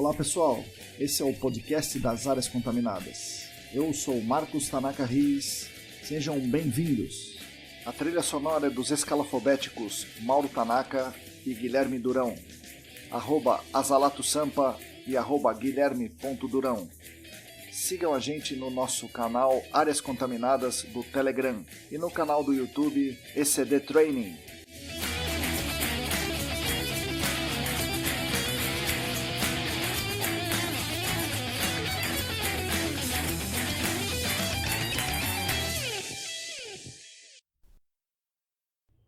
Olá pessoal, esse é o podcast das áreas contaminadas. Eu sou Marcos Tanaka Riz, sejam bem-vindos. A trilha sonora é dos escalafobéticos Mauro Tanaka e Guilherme Durão, @azalatosampa e @guilherme.durão. Sigam a gente no nosso canal Áreas Contaminadas do Telegram e no canal do YouTube ECD Training.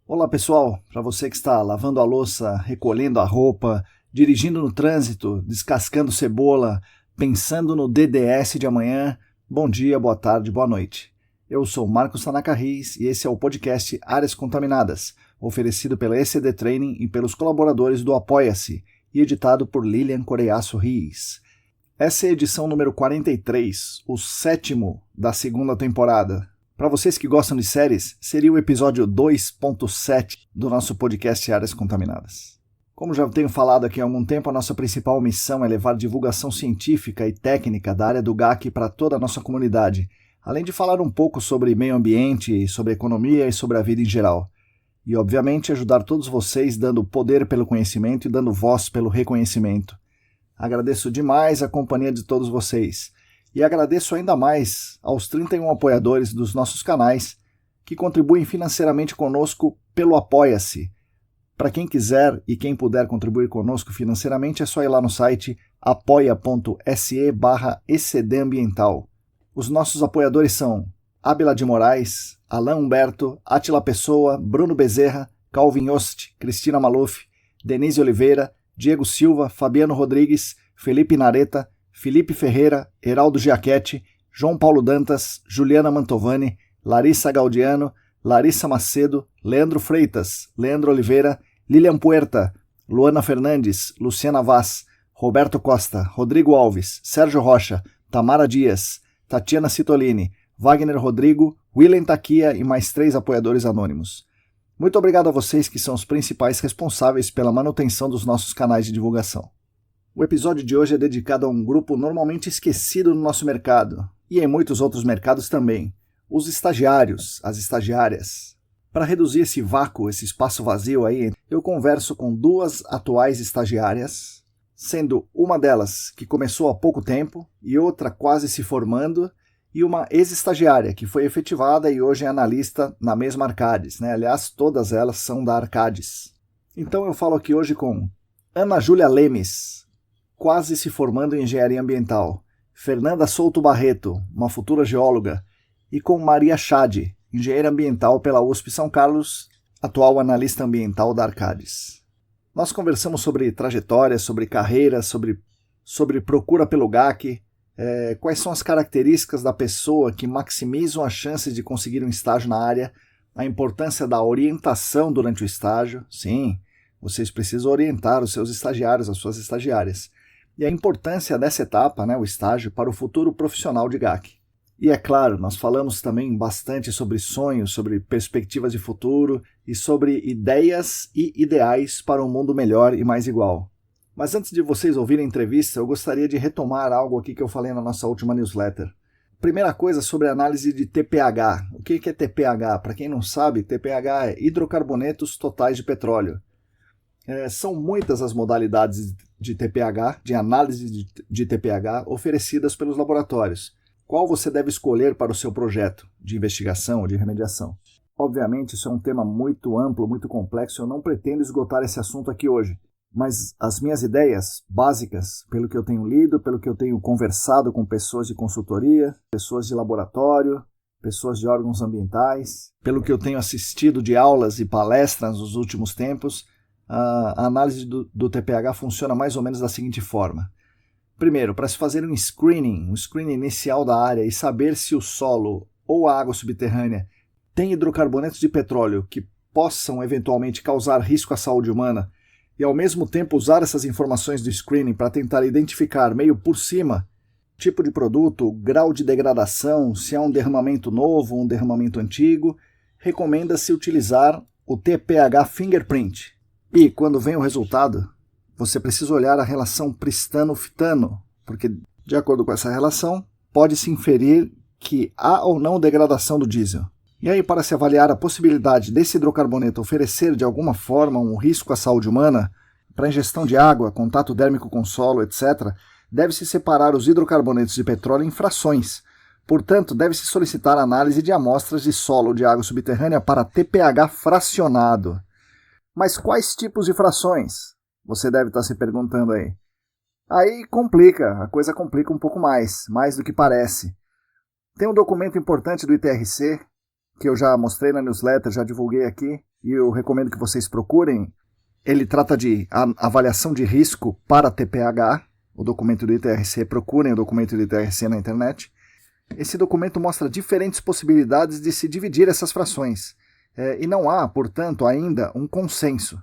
Olá pessoal, para você que está lavando a louça, recolhendo a roupa, dirigindo no trânsito, descascando cebola, pensando no DDS de amanhã, bom dia, boa tarde, boa noite. Eu sou Marcos Tanaka Riz e esse é o podcast Áreas Contaminadas, oferecido pela ECD Training e pelos colaboradores do Apoia-se e editado por Lilian Coreiaço Riz. Essa é a edição número 43, o 7º da segunda temporada. Para vocês que gostam de séries, seria o episódio 2.7 do nosso podcast Áreas Contaminadas. Como já tenho falado aqui há algum tempo, a nossa principal missão é levar divulgação científica e técnica da área do GAC para toda a nossa comunidade, além de falar um pouco sobre meio ambiente, sobre economia e sobre a vida em geral. E, obviamente, ajudar todos vocês dando poder pelo conhecimento e dando voz pelo reconhecimento. Agradeço demais a companhia de todos vocês. E agradeço ainda mais aos 31 apoiadores dos nossos canais que contribuem financeiramente conosco pelo Apoia-se. Para quem quiser e quem puder contribuir conosco financeiramente, é só ir lá no site apoia.se/ecdambiental. Os nossos apoiadores são Ábila de Moraes, Alain Humberto, Átila Pessoa, Bruno Bezerra, Calvin Yost, Cristina Maluf, Denise Oliveira, Diego Silva, Fabiano Rodrigues, Felipe Nareta, Felipe Ferreira, Heraldo Giachetti, João Paulo Dantas, Juliana Mantovani, Larissa Gaudiano, Larissa Macedo, Leandro Freitas, Leandro Oliveira, Lilian Puerta, Luana Fernandes, Luciana Vaz, Roberto Costa, Rodrigo Alves, Sérgio Rocha, Tamara Dias, Tatiana Citolini, Wagner Rodrigo, Willen Taquia e mais 3 apoiadores anônimos. Muito obrigado a vocês que são os principais responsáveis pela manutenção dos nossos canais de divulgação. O episódio de hoje é dedicado a um grupo normalmente esquecido no nosso mercado, e em muitos outros mercados também, os estagiários, as estagiárias. Para reduzir esse vácuo, esse espaço vazio aí, eu converso com 2 atuais estagiárias, sendo uma delas que começou há pouco tempo e outra quase se formando, e uma ex-estagiária que foi efetivada e hoje é analista na mesma Arcades, né? Aliás, todas elas são da Arcades. Então eu falo aqui hoje com Ana Júlia Lemes, quase se formando em engenharia ambiental, Fernanda Souto Barreto, uma futura geóloga, e com Maria Chade, engenheira ambiental pela USP São Carlos, atual analista ambiental da Arcades. Nós conversamos sobre trajetória, sobre carreira, sobre procura pelo GAC, quais são as características da pessoa que maximizam as chances de conseguir um estágio na área, a importância da orientação durante o estágio, sim, vocês precisam orientar os seus estagiários, as suas estagiárias, e a importância dessa etapa, o estágio, para o futuro profissional de GAC. E é claro, nós falamos também bastante sobre sonhos, sobre perspectivas de futuro e sobre ideias e ideais para um mundo melhor e mais igual. Mas antes de vocês ouvirem a entrevista, eu gostaria de retomar algo aqui que eu falei na nossa última newsletter. Primeira coisa sobre a análise de TPH. O que é TPH? Para quem não sabe, TPH é hidrocarbonetos totais de petróleo. São muitas as modalidades de TPH, de análise de TPH, oferecidas pelos laboratórios. Qual você deve escolher para o seu projeto de investigação ou de remediação? Obviamente, isso é um tema muito amplo, muito complexo, eu não pretendo esgotar esse assunto aqui hoje. Mas as minhas ideias básicas, pelo que eu tenho lido, pelo que eu tenho conversado com pessoas de consultoria, pessoas de laboratório, pessoas de órgãos ambientais, pelo que eu tenho assistido de aulas e palestras nos últimos tempos, a análise do TPH funciona mais ou menos da seguinte forma. Primeiro, para se fazer um screening inicial da área e saber se o solo ou a água subterrânea tem hidrocarbonetos de petróleo que possam eventualmente causar risco à saúde humana e ao mesmo tempo usar essas informações do screening para tentar identificar meio por cima tipo de produto, grau de degradação, se é um derramamento novo ou um derramamento antigo, recomenda-se utilizar o TPH Fingerprint. E quando vem o resultado, você precisa olhar a relação pristano-fitano, porque, de acordo com essa relação, pode-se inferir que há ou não degradação do diesel. E aí, para se avaliar a possibilidade desse hidrocarboneto oferecer de alguma forma um risco à saúde humana, para ingestão de água, contato dérmico com solo, etc., deve-se separar os hidrocarbonetos de petróleo em frações. Portanto, deve-se solicitar análise de amostras de solo ou de água subterrânea para TPH fracionado. Mas quais tipos de frações? Você deve estar se perguntando aí. Aí complica, a coisa complica um pouco mais do que parece. Tem um documento importante do ITRC, que eu já mostrei na newsletter, já divulguei aqui, e eu recomendo que vocês procurem. Ele trata de avaliação de risco para TPH, o documento do ITRC, procurem o documento do ITRC na internet. Esse documento mostra diferentes possibilidades de se dividir essas frações, e não há, portanto, ainda um consenso.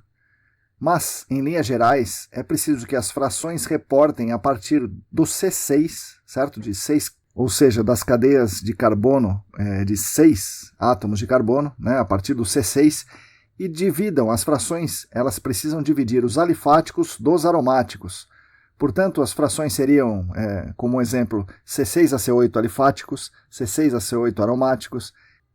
Mas, em linhas gerais, é preciso que as frações reportem a partir do C6, certo? De 6, ou seja, das cadeias de carbono, de 6 átomos de carbono, né? A partir do C6, e dividam as frações, elas precisam dividir os alifáticos dos aromáticos. Portanto, as frações seriam, como exemplo, C6A C8 alifáticos, C6A C8 aromáticos,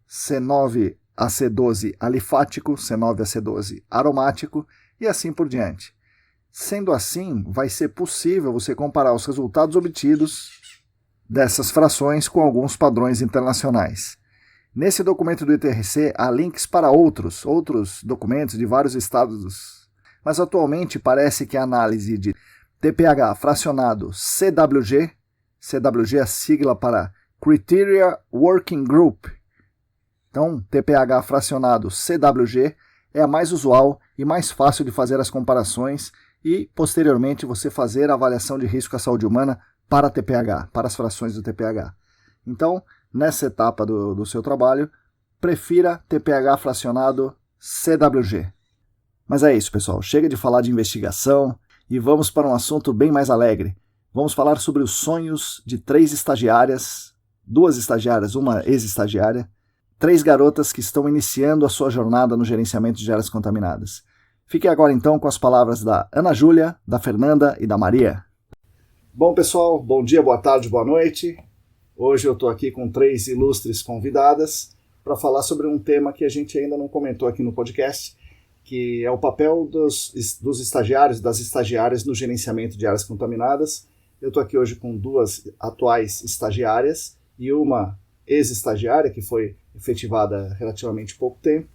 C9AC12 alifático, C9AC12 aromático, e assim por diante. Sendo assim, vai ser possível você comparar os resultados obtidos dessas frações com alguns padrões internacionais. Nesse documento do ITRC há links para outros documentos de vários estados, mas atualmente parece que a análise de TPH fracionado CWG é a sigla para Criteria Working Group. Então, TPH fracionado CWG é a mais usual e mais fácil de fazer as comparações e, posteriormente, você fazer a avaliação de risco à saúde humana para TPH, para as frações do TPH. Então, nessa etapa do seu trabalho, prefira TPH fracionado CWG. Mas é isso, pessoal. Chega de falar de investigação e vamos para um assunto bem mais alegre. Vamos falar sobre os sonhos de 3 estagiárias, 2 estagiárias, uma ex-estagiária, 3 garotas que estão iniciando a sua jornada no gerenciamento de áreas contaminadas. Fique agora então com as palavras da Ana Júlia, da Fernanda e da Maria. Bom, pessoal, bom dia, boa tarde, boa noite. Hoje eu estou aqui com 3 ilustres convidadas para falar sobre um tema que a gente ainda não comentou aqui no podcast, que é o papel dos estagiários, das estagiárias no gerenciamento de áreas contaminadas. Eu estou aqui hoje com 2 atuais estagiárias e uma ex-estagiária que foi efetivada há relativamente pouco tempo,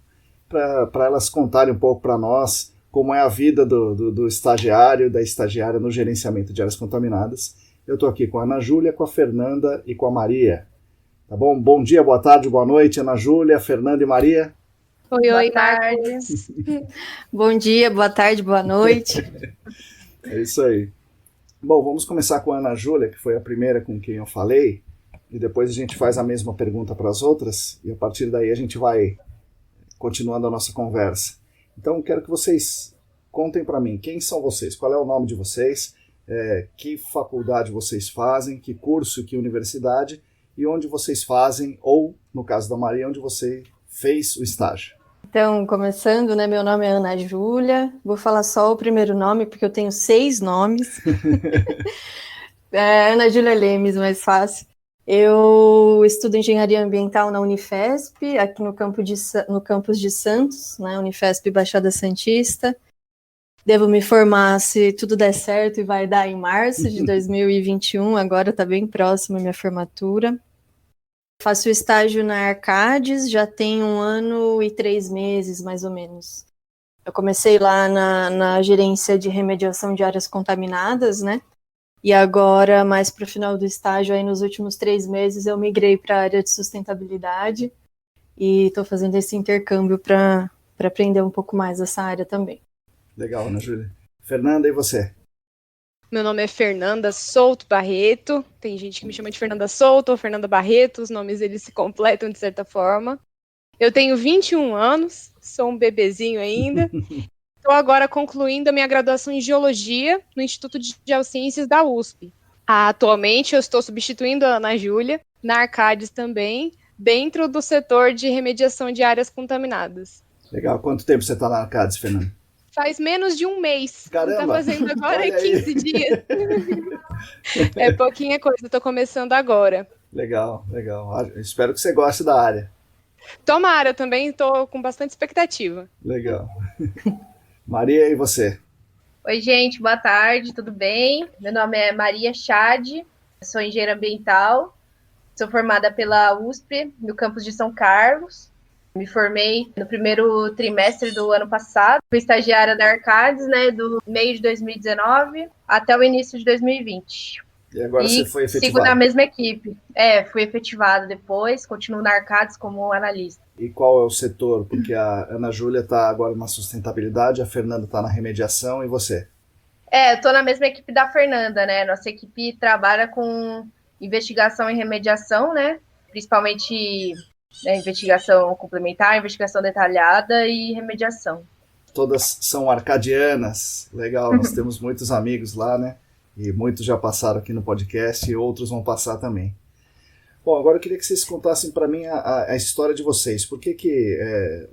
para elas contarem um pouco para nós como é a vida do estagiário, da estagiária no gerenciamento de áreas contaminadas. Eu estou aqui com a Ana Júlia, com a Fernanda e com a Maria. Tá bom? Bom dia, boa tarde, boa noite, Ana Júlia, Fernanda e Maria. Oi, Marcos. Bom dia, boa tarde, boa noite. É isso aí. Bom, vamos começar com a Ana Júlia, que foi a primeira com quem eu falei, e depois a gente faz a mesma pergunta para as outras, e a partir daí a gente vai continuando a nossa conversa. Então, quero que vocês contem para mim quem são vocês, qual é o nome de vocês, que faculdade vocês fazem, que curso, que universidade, e onde vocês fazem, ou, no caso da Maria, onde você fez o estágio. Então, começando, né, meu nome é Ana Júlia, vou falar só o primeiro nome, porque eu tenho 6 nomes. Ana Júlia Lemes, mais fácil. Eu estudo Engenharia Ambiental na Unifesp, aqui no campus de Santos, né, Unifesp Baixada Santista. Devo me formar, se tudo der certo, e vai dar em março de 2021, agora está bem próximo a minha formatura. Faço estágio na Arcades, já tem 1 ano e 3 meses, mais ou menos. Eu comecei lá na gerência de remediação de áreas contaminadas, né? E agora, mais para o final do estágio, aí nos últimos 3 meses, eu migrei para a área de sustentabilidade e estou fazendo esse intercâmbio para aprender um pouco mais dessa área também. Legal, Ana Júlia. Fernanda, e você? Meu nome é Fernanda Souto Barreto. Tem gente que me chama de Fernanda Souto ou Fernanda Barreto. Os nomes eles se completam de certa forma. Eu tenho 21 anos, sou um bebezinho ainda. Estou agora concluindo a minha graduação em Geologia no Instituto de Geociências da USP. Atualmente eu estou substituindo a Ana Júlia, na Arcades também, dentro do setor de remediação de áreas contaminadas. Legal. Quanto tempo você está na Arcades, Fernanda? Faz menos de um mês. Caramba! Tá fazendo agora Olha aí. 15 dias. É pouquinha coisa, tô começando agora. Legal, legal. Espero que você goste da área. Tomara, eu também tô com bastante expectativa. Legal. Maria, e você? Oi, gente, boa tarde, tudo bem? Meu nome é Maria Chad, sou engenheira ambiental, sou formada pela USP, no campus de São Carlos. Me formei no primeiro trimestre do ano passado, fui estagiária da Arcades, né, do meio de 2019 até o início de 2020. E agora você foi sigo efetivado. na mesma equipe. Fui efetivada depois, continuo na Arcades como analista. E qual é o setor? Porque a Ana Júlia está agora na sustentabilidade, a Fernanda está na remediação, e você? Eu tô na mesma equipe da Fernanda, né? Nossa equipe trabalha com investigação e remediação, né? Principalmente investigação complementar, investigação detalhada e remediação. Todas são arcadianas. Legal, nós temos muitos amigos lá, né? E muitos já passaram aqui no podcast e outros vão passar também. Bom, agora eu queria que vocês contassem para mim a história de vocês.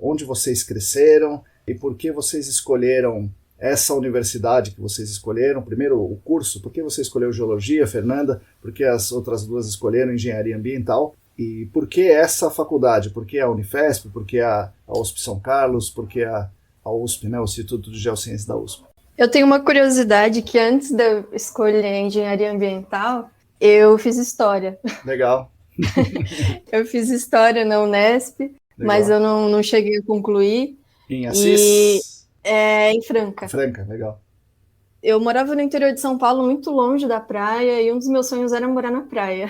Onde vocês cresceram e por que vocês escolheram essa universidade que vocês escolheram. Primeiro, o curso. Por que você escolheu Geologia, Fernanda? Por que as outras duas escolheram Engenharia Ambiental? E por que essa faculdade? Por que a Unifesp? Por que a USP São Carlos? Por que a USP, né? O Instituto de Geociências da USP? Eu tenho uma curiosidade que antes de eu escolher Engenharia Ambiental, eu fiz História. Legal. Eu fiz História na Unesp, Legal. mas eu não cheguei a concluir. Em Assis? Em Franca. Franca, legal. Eu morava no interior de São Paulo, muito longe da praia, e um dos meus sonhos era morar na praia.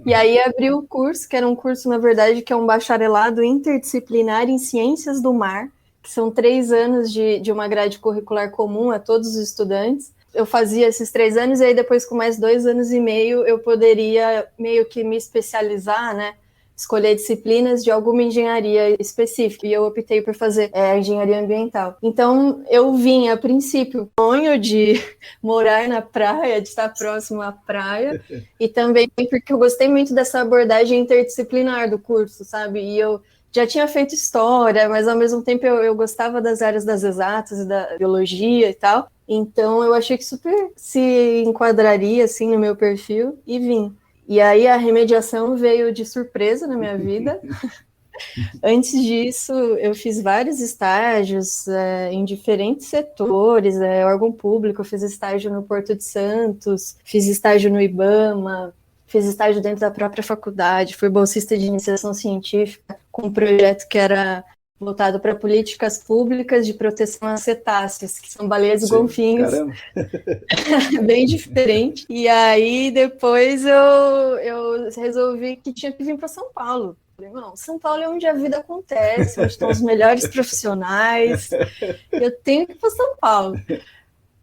E aí abri o curso, que era um curso, na verdade, que é um bacharelado interdisciplinar em Ciências do Mar, que são 3 anos de uma grade curricular comum a todos os estudantes. Eu fazia esses 3 anos, e aí depois, com mais 2 anos e meio, eu poderia meio que me especializar, né? Escolher disciplinas de alguma engenharia específica, e eu optei por fazer engenharia ambiental. Então, eu vim, a princípio, o sonho de morar na praia, de estar próximo à praia, e também porque eu gostei muito dessa abordagem interdisciplinar do curso, sabe? E eu já tinha feito História, mas ao mesmo tempo eu gostava das áreas das exatas, da biologia e tal, então eu achei que super se enquadraria, assim, no meu perfil, e vim. E aí a remediação veio de surpresa na minha vida. Antes disso, eu fiz vários estágios em diferentes setores, órgão público, eu fiz estágio no Porto de Santos, fiz estágio no IBAMA, fiz estágio dentro da própria faculdade, fui bolsista de iniciação científica com um projeto que era voltado para políticas públicas de proteção a cetáceos, que são baleias e golfinhos. Caramba. Bem diferente. E aí, depois, eu resolvi que tinha que vir para São Paulo. Falei, não, São Paulo é onde a vida acontece, onde estão os melhores profissionais. Eu tenho que ir para São Paulo.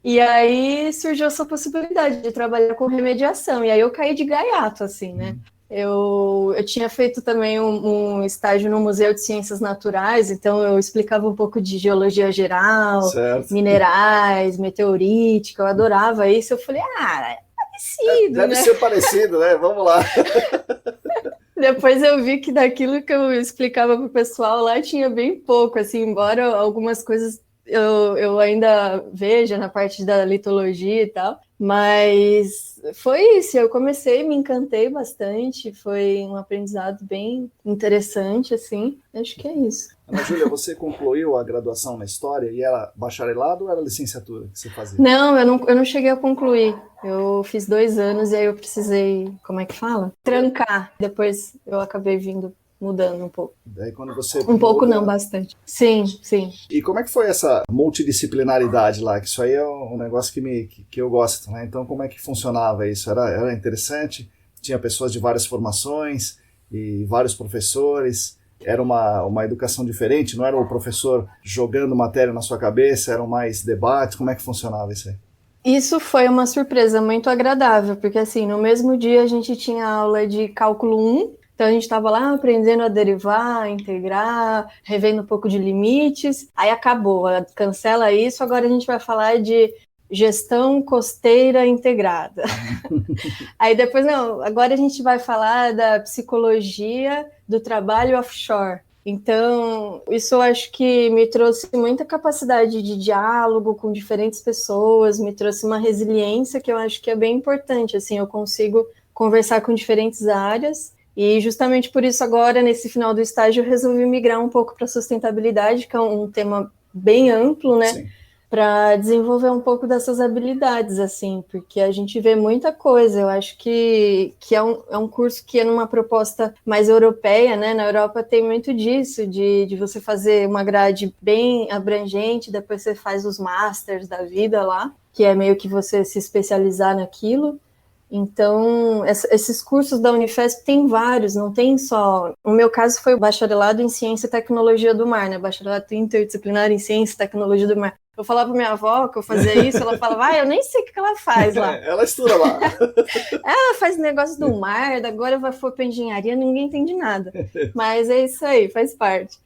E aí surgiu essa possibilidade de trabalhar com remediação. E aí eu caí de gaiato, assim, né? Eu tinha feito também um estágio no Museu de Ciências Naturais, então eu explicava um pouco de geologia geral, certo. Minerais, meteorítica, eu adorava isso. Eu falei, é parecido, deve né? ser parecido, né? Vamos lá. Depois eu vi que daquilo que eu explicava para o pessoal lá tinha bem pouco, assim, embora algumas coisas eu ainda veja na parte da litologia e tal, mas foi isso, eu comecei, me encantei bastante, foi um aprendizado bem interessante, assim, acho que é isso. Ana Júlia, você concluiu a graduação na História e era bacharelado ou era licenciatura que você fazia? Não, eu não cheguei a concluir, eu fiz 2 anos e aí eu precisei, como é que fala? Trancar, depois eu acabei mudando um pouco. Daí quando você pouco não, bastante. Sim. E como é que foi essa multidisciplinaridade lá? Que isso aí é um negócio que eu gosto, né? Então como é que funcionava isso? Era interessante? Tinha pessoas de várias formações e vários professores? Era uma educação diferente? Não era o professor jogando matéria na sua cabeça? Eram mais debates? Como é que funcionava isso aí? Isso foi uma surpresa muito agradável, porque assim, no mesmo dia a gente tinha aula de cálculo 1, então a gente estava lá aprendendo a derivar, a integrar, revendo um pouco de limites, aí acabou, cancela isso, agora a gente vai falar de gestão costeira integrada. Aí depois, não, agora a gente vai falar da psicologia do trabalho offshore. Então, isso eu acho que me trouxe muita capacidade de diálogo com diferentes pessoas, me trouxe uma resiliência que eu acho que é bem importante, assim, eu consigo conversar com diferentes áreas, e justamente por isso agora, nesse final do estágio, eu resolvi migrar um pouco para sustentabilidade, que é um tema bem amplo, né? Sim. Para desenvolver um pouco dessas habilidades, assim, porque a gente vê muita coisa. Eu acho que é um curso que é numa proposta mais europeia, né? Na Europa tem muito disso, de você fazer uma grade bem abrangente, depois você faz os masters da vida lá, que é meio que você se especializar naquilo. Então, esses cursos da Unifesp tem vários, não tem só... No meu caso foi o bacharelado em Ciência e Tecnologia do Mar, né? Bacharelado interdisciplinar em Ciência e Tecnologia do Mar. Eu falava pra minha avó que eu fazia isso, ela falava, eu nem sei o que ela faz lá. Ela estuda lá. Ela faz negócio do mar, agora foi pra engenharia, ninguém entende nada. Mas é isso aí, faz parte.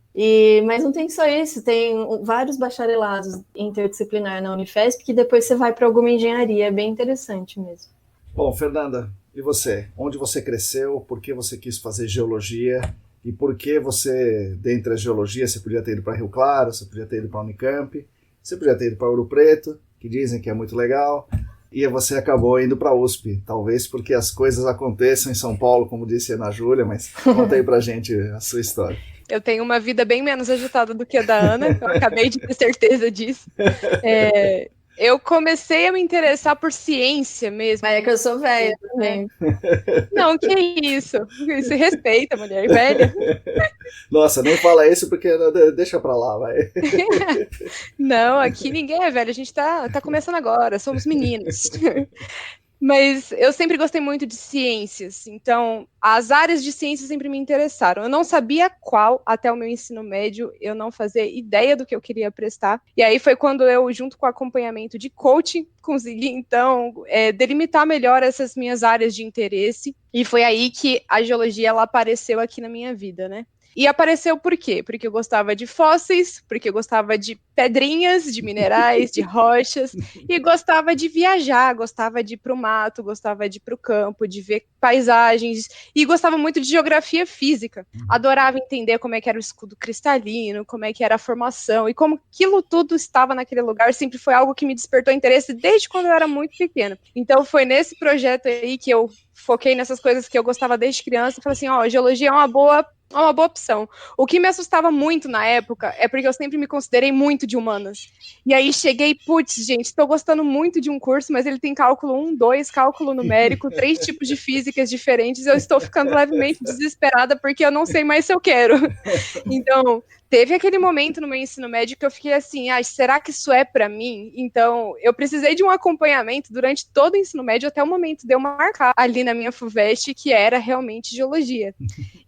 Mas não tem só isso, tem vários bacharelados interdisciplinar na Unifesp que depois você vai para alguma engenharia, é bem interessante mesmo. Bom, Fernanda, e você? Onde você cresceu? Por que você quis fazer geologia? E por que você, dentre a geologia, você podia ter ido para Rio Claro, você podia ter ido para a Unicamp, você podia ter ido para Ouro Preto, que dizem que é muito legal, e você acabou indo para a USP, talvez porque as coisas aconteçam em São Paulo, como disse a Ana Júlia, mas conta aí pra gente a sua história. Eu tenho uma vida bem menos agitada do que a da Ana, eu acabei de ter certeza disso. Eu comecei a me interessar por ciência mesmo. Mas é que eu sou velha também. Não, que isso? Se respeita, mulher velha. Nossa, nem fala isso porque deixa pra lá, vai. Não, aqui ninguém é velho, a gente tá começando agora, somos meninos. Mas eu sempre gostei muito de ciências, então as áreas de ciências sempre me interessaram. Eu não sabia qual até o meu ensino médio, eu não fazia ideia do que eu queria prestar. E aí foi quando eu, junto com o acompanhamento de coaching, consegui então delimitar melhor essas minhas áreas de interesse. E foi aí que a geologia ela apareceu aqui na minha vida, né? E apareceu por quê? Porque eu gostava de fósseis, porque eu gostava de pedrinhas, de minerais, de rochas, e gostava de viajar, gostava de ir para o mato, gostava de ir para o campo, de ver paisagens, e gostava muito de geografia física. Adorava entender como é que era o escudo cristalino, como é que era a formação, e como aquilo tudo estava naquele lugar, sempre foi algo que me despertou interesse desde quando eu era muito pequena. Então foi nesse projeto aí que eu foquei nessas coisas que eu gostava desde criança, e falei assim, a geologia é uma boa opção. O que me assustava muito na época é porque eu sempre me considerei muito de humanas. E aí cheguei, putz, gente, estou gostando muito de um curso, mas ele tem cálculo 1, 2, cálculo numérico, 3 tipos de físicas diferentes, eu estou ficando levemente desesperada porque eu não sei mais se eu quero. Então, teve aquele momento no meu ensino médio que eu fiquei assim, será que isso é para mim? Então, eu precisei de um acompanhamento durante todo o ensino médio até o momento de eu marcar ali na minha FUVEST que era realmente geologia.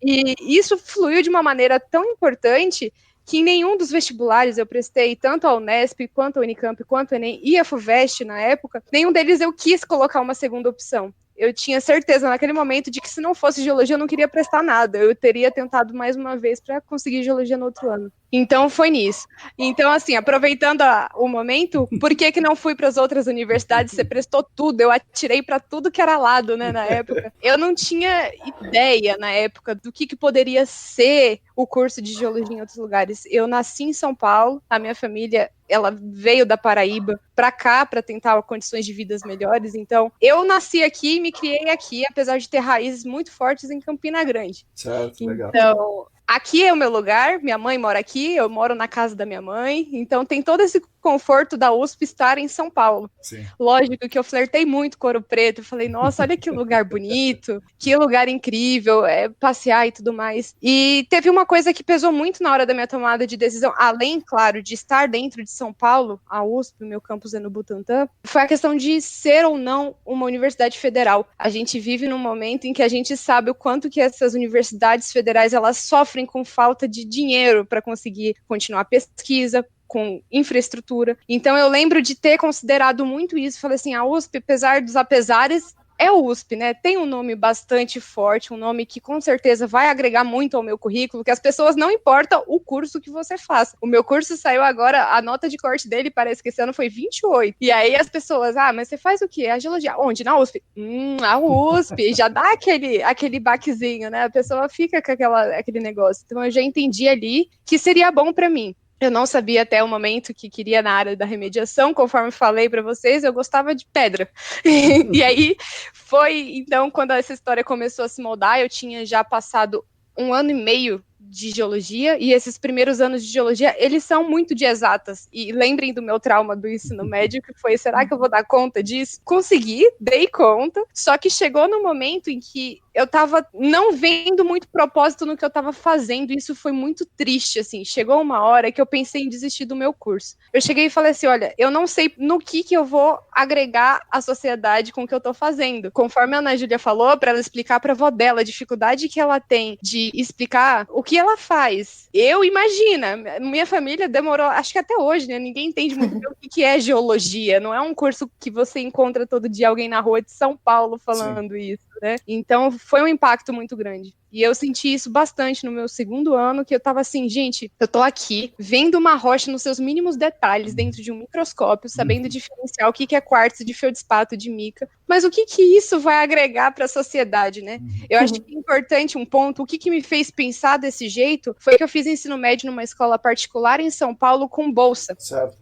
E isso fluiu de uma maneira tão importante que em nenhum dos vestibulares eu prestei, tanto a Unesp, quanto a Unicamp, quanto a Enem e a FUVEST na época, nenhum deles eu quis colocar uma segunda opção. Eu tinha certeza naquele momento de que se não fosse geologia eu não queria prestar nada, eu teria tentado mais uma vez para conseguir geologia no outro ano. Então foi nisso. Então assim, aproveitando o momento, por que não fui para as outras universidades? Você prestou tudo, eu atirei para tudo que era lado, né, na época. Eu não tinha ideia na época do que poderia ser o curso de geologia em outros lugares. Eu nasci em São Paulo, a minha família ela veio da Paraíba para cá para tentar condições de vidas melhores. Então, eu nasci aqui e me criei aqui, apesar de ter raízes muito fortes em Campina Grande. Certo, legal. Então, aqui é o meu lugar, minha mãe mora aqui, eu moro na casa da minha mãe, então tem todo esse conforto da USP estar em São Paulo. Sim. Lógico que eu flertei muito com Ouro Preto, falei, nossa, olha que lugar bonito, que lugar incrível, passear e tudo mais. E teve uma coisa que pesou muito na hora da minha tomada de decisão, além, claro, de estar dentro de São Paulo, a USP, o meu campus é no Butantã, foi a questão de ser ou não uma universidade federal. A gente vive num momento em que a gente sabe o quanto que essas universidades federais, elas sofrem com falta de dinheiro para conseguir continuar a pesquisa, com infraestrutura. Então eu lembro de ter considerado muito isso, falei assim, a USP, apesar dos apesares, é o USP, né? Tem um nome bastante forte, um nome que com certeza vai agregar muito ao meu currículo, que as pessoas não importa o curso que você faça. O meu curso saiu agora, a nota de corte dele parece que esse ano foi 28. E aí as pessoas, mas você faz o quê? A geologia. Onde? Na USP? A USP. Já dá aquele baquezinho, né? A pessoa fica com aquele negócio. Então eu já entendi ali que seria bom para mim. Eu não sabia até o momento que queria na área da remediação, conforme falei para vocês, eu gostava de pedra. E aí foi, então, quando essa história começou a se moldar, eu tinha já passado 1 ano e meio de geologia, e esses primeiros anos de geologia, eles são muito de exatas, e lembrem do meu trauma do ensino médio, que foi, será que eu vou dar conta disso? Consegui, dei conta, só que chegou no momento em que eu tava não vendo muito propósito no que eu tava fazendo, e isso foi muito triste, assim, chegou uma hora que eu pensei em desistir do meu curso. Eu cheguei e falei assim, olha, eu não sei no que eu vou agregar à sociedade com o que eu tô fazendo. Conforme a Ana Júlia falou, para ela explicar pra avó dela a dificuldade que ela tem de explicar o que ela faz. Imagina, minha família demorou, acho que até hoje, né, ninguém entende muito bem o que é geologia, não é um curso que você encontra todo dia alguém na rua de São Paulo falando Sim. isso, né? Então, foi um impacto muito grande. E eu senti isso bastante no meu segundo ano, que eu tava assim, gente, eu tô aqui vendo uma rocha nos seus mínimos detalhes dentro de um microscópio, sabendo diferenciar o que é quartzo de feldspato de mica, mas o que isso vai agregar para a sociedade, né? Eu acho que é importante um ponto, o que me fez pensar desse jeito foi que eu fiz ensino médio numa escola particular em São Paulo com bolsa. Certo.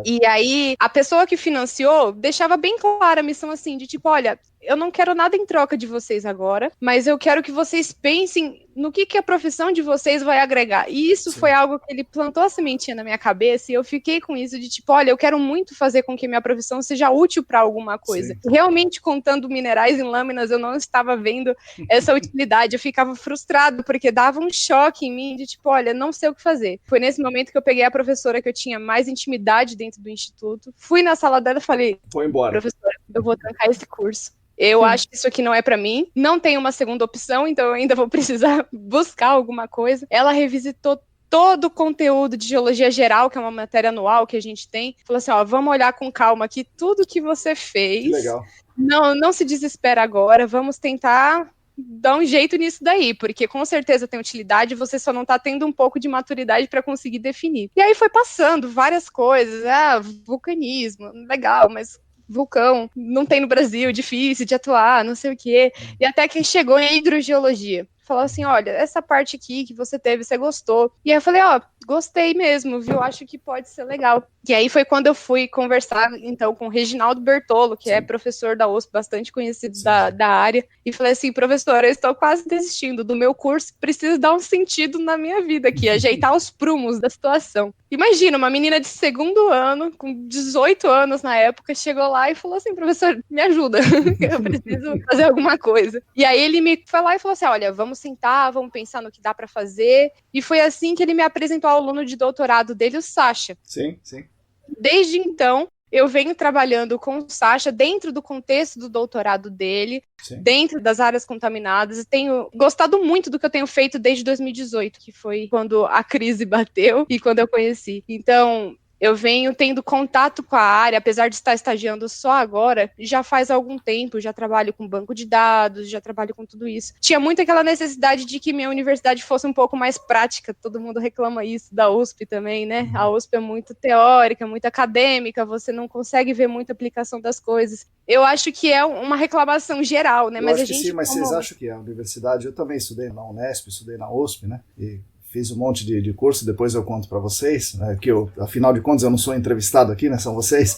E aí, a pessoa que financiou deixava bem clara a missão assim, de tipo, olha, eu não quero nada em troca de vocês agora, mas eu quero que vocês pensem no que a profissão de vocês vai agregar. E isso Sim. foi algo que ele plantou a sementinha na minha cabeça e eu fiquei com isso de tipo, olha, eu quero muito fazer com que minha profissão seja útil para alguma coisa. Sim. Realmente, contando minerais em lâminas, eu não estava vendo essa utilidade. Eu ficava frustrado porque dava um choque em mim de tipo, olha, não sei o que fazer. Foi nesse momento que eu peguei a professora que eu tinha mais intimidade dentro do instituto, fui na sala dela e falei, foi embora. Professora, eu vou trancar esse curso. Eu acho que isso aqui não é para mim, não tem uma segunda opção, então eu ainda vou precisar buscar alguma coisa. Ela revisitou todo o conteúdo de geologia geral, que é uma matéria anual que a gente tem, falou assim, vamos olhar com calma aqui tudo que você fez. Que legal. Não se desespera agora, vamos tentar dar um jeito nisso daí, porque com certeza tem utilidade, você só não tá tendo um pouco de maturidade para conseguir definir. E aí foi passando várias coisas, vulcanismo, legal, mas vulcão, não tem no Brasil, difícil de atuar, não sei o quê. E até que chegou em hidrogeologia. Falou assim, olha, essa parte aqui que você teve, você gostou. E aí eu falei, gostei mesmo, viu? Acho que pode ser legal. E aí foi quando eu fui conversar, então, com o Reginaldo Bertolo, que Sim. é professor da USP, bastante conhecido da área, e falei assim, professora, eu estou quase desistindo do meu curso, preciso dar um sentido na minha vida aqui, ajeitar os prumos da situação. Imagina, uma menina de segundo ano, com 18 anos na época, chegou lá e falou assim, professor, me ajuda, eu preciso fazer alguma coisa. E aí ele me foi lá e falou assim, olha, vamos sentar, vamos pensar no que dá para fazer, e foi assim que ele me apresentou ao aluno de doutorado dele, o Sacha. Sim. Desde então, eu venho trabalhando com o Sacha dentro do contexto do doutorado dele, Sim. dentro das áreas contaminadas, e tenho gostado muito do que eu tenho feito desde 2018, que foi quando a crise bateu e quando eu conheci. Então, eu venho tendo contato com a área, apesar de estar estagiando só agora, já faz algum tempo, já trabalho com banco de dados, já trabalho com tudo isso. Tinha muito aquela necessidade de que minha universidade fosse um pouco mais prática, todo mundo reclama isso da USP também, né? A USP é muito teórica, muito acadêmica, você não consegue ver muita aplicação das coisas. Eu acho que é uma reclamação geral, né? Mas vocês acham que a universidade, eu também estudei na Unesp, estudei na USP, né? E fiz um monte de curso, depois eu conto para vocês, né, que afinal de contas eu não sou entrevistado aqui, né, são vocês.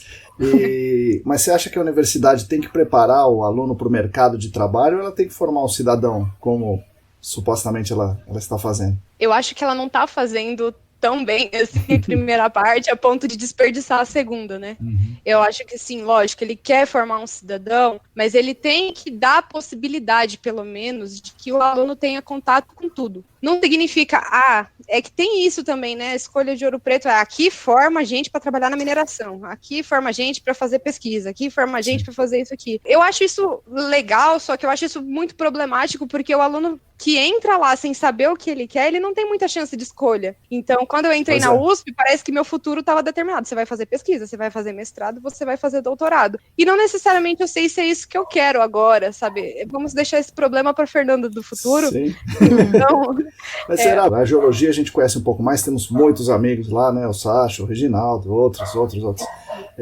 Mas você acha que a universidade tem que preparar o aluno para o mercado de trabalho ou ela tem que formar um cidadão, como supostamente ela está fazendo? Eu acho que ela não está fazendo tão bem, assim, primeira parte, a ponto de desperdiçar a segunda, né? Uhum. Eu acho que, sim, lógico, ele quer formar um cidadão, mas ele tem que dar a possibilidade, pelo menos, de que o aluno tenha contato com tudo. não significa, é que tem isso também, né? A escolha de Ouro Preto aqui forma a gente para trabalhar na mineração, aqui forma a gente para fazer pesquisa, aqui forma a gente para fazer isso aqui. Eu acho isso legal, só que eu acho isso muito problemático, porque o aluno que entra lá sem saber o que ele quer, ele não tem muita chance de escolha. Então, quando eu entrei na USP, parece que meu futuro estava determinado. Você vai fazer pesquisa, você vai fazer mestrado, você vai fazer doutorado. E não necessariamente eu sei se é isso que eu quero agora, sabe? Vamos deixar esse problema para Fernanda do futuro. Sim. Então, mas será? A geologia a gente conhece um pouco mais, temos muitos amigos lá, né? O Sacha, o Reginaldo, outros.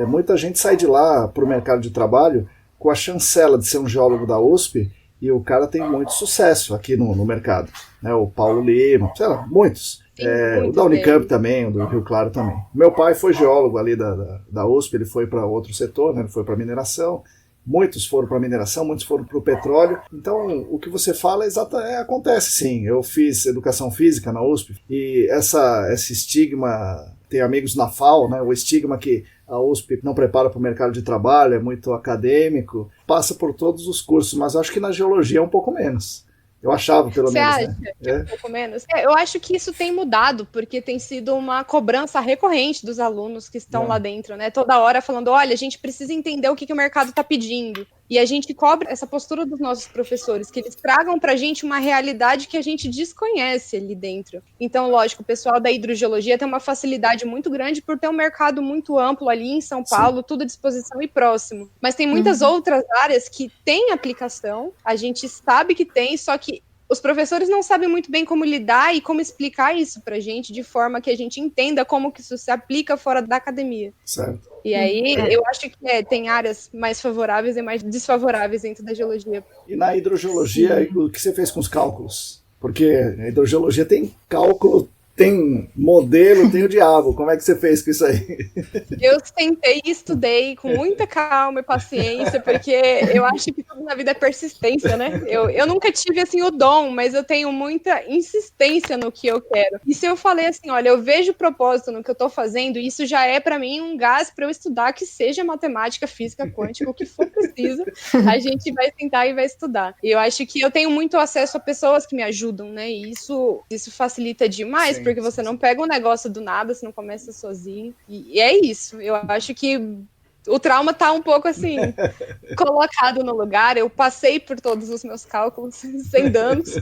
Muita gente sai de lá para o mercado de trabalho com a chancela de ser um geólogo da USP, e o cara tem muito sucesso aqui no mercado, né? O Paulo Lima, sei lá, muitos. O da Unicamp também, o do Rio Claro também. Meu pai foi geólogo ali da USP, ele foi para outro setor, né? Ele foi para mineração. Muitos foram para mineração, muitos foram para o petróleo. Então, o que você fala acontece sim. Eu fiz educação física na USP, e esse estigma, tem amigos na FAO, né? O estigma que a USP não prepara para o mercado de trabalho, é muito acadêmico, passa por todos os cursos, mas acho que na geologia é um pouco menos. Eu achava, pelo menos. Você acha que é um pouco menos? Eu acho que isso tem mudado, porque tem sido uma cobrança recorrente dos alunos que estão lá dentro, né? Toda hora falando, olha, a gente precisa entender o que o mercado está pedindo. E a gente cobra essa postura dos nossos professores, que eles tragam para a gente uma realidade que a gente desconhece ali dentro. Então, lógico, o pessoal da hidrogeologia tem uma facilidade muito grande por ter um mercado muito amplo ali em São Paulo, tudo à disposição e próximo. Mas tem muitas outras áreas que têm aplicação, a gente sabe que tem, só que os professores não sabem muito bem como lidar e como explicar isso pra gente, de forma que a gente entenda como que isso se aplica fora da academia. Certo. E aí, eu acho que tem áreas mais favoráveis e mais desfavoráveis dentro da geologia. E na hidrogeologia, o que você fez com os cálculos? Porque a hidrogeologia tem cálculo, tem modelo, tem o diabo. Como é que você fez com isso aí? Eu sentei e estudei com muita calma e paciência, porque eu acho que tudo na vida é persistência, né? Eu nunca tive, assim, o dom, mas eu tenho muita insistência no que eu quero. E se eu falei assim, olha, eu vejo propósito no que eu tô fazendo, isso já é para mim um gás para eu estudar, que seja matemática, física, quântica, o que for preciso, a gente vai sentar e vai estudar. E eu acho que eu tenho muito acesso a pessoas que me ajudam, né? E isso facilita demais, porque você não pega um negócio do nada, você não começa sozinho. E é isso. Eu acho que o trauma tá um pouco assim, colocado no lugar. Eu passei por todos os meus cálculos sem danos.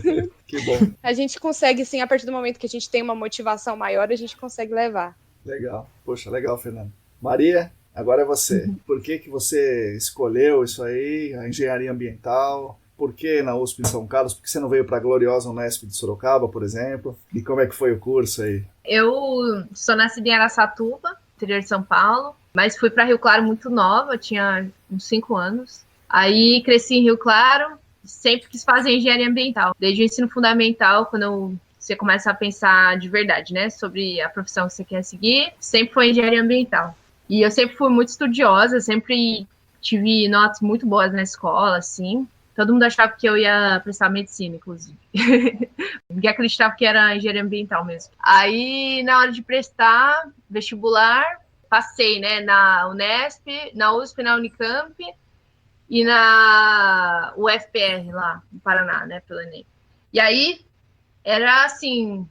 Que bom. A gente consegue, sim, a partir do momento que a gente tem uma motivação maior, a gente consegue levar. Legal. Poxa, legal, Fernanda. Maria, agora é você. Por que você escolheu isso aí, a engenharia ambiental? Por que na USP em São Carlos? Por que você não veio para a gloriosa Unesp de Sorocaba, por exemplo? E como é que foi o curso aí? Eu sou nascida em Araçatuba, interior de São Paulo, mas fui para Rio Claro muito nova, tinha uns 5 anos. Aí cresci em Rio Claro, sempre quis fazer engenharia ambiental. Desde o ensino fundamental, quando você começa a pensar de verdade, né, sobre a profissão que você quer seguir, sempre foi engenharia ambiental. E eu sempre fui muito estudiosa, sempre tive notas muito boas na escola, assim. Todo mundo achava que eu ia prestar medicina, inclusive. Ninguém acreditava que era engenharia ambiental mesmo. Aí, na hora de prestar vestibular, passei, né, na Unesp, na USP, na Unicamp e na UFPR, lá no Paraná, né, pela Enem. E aí, era assim...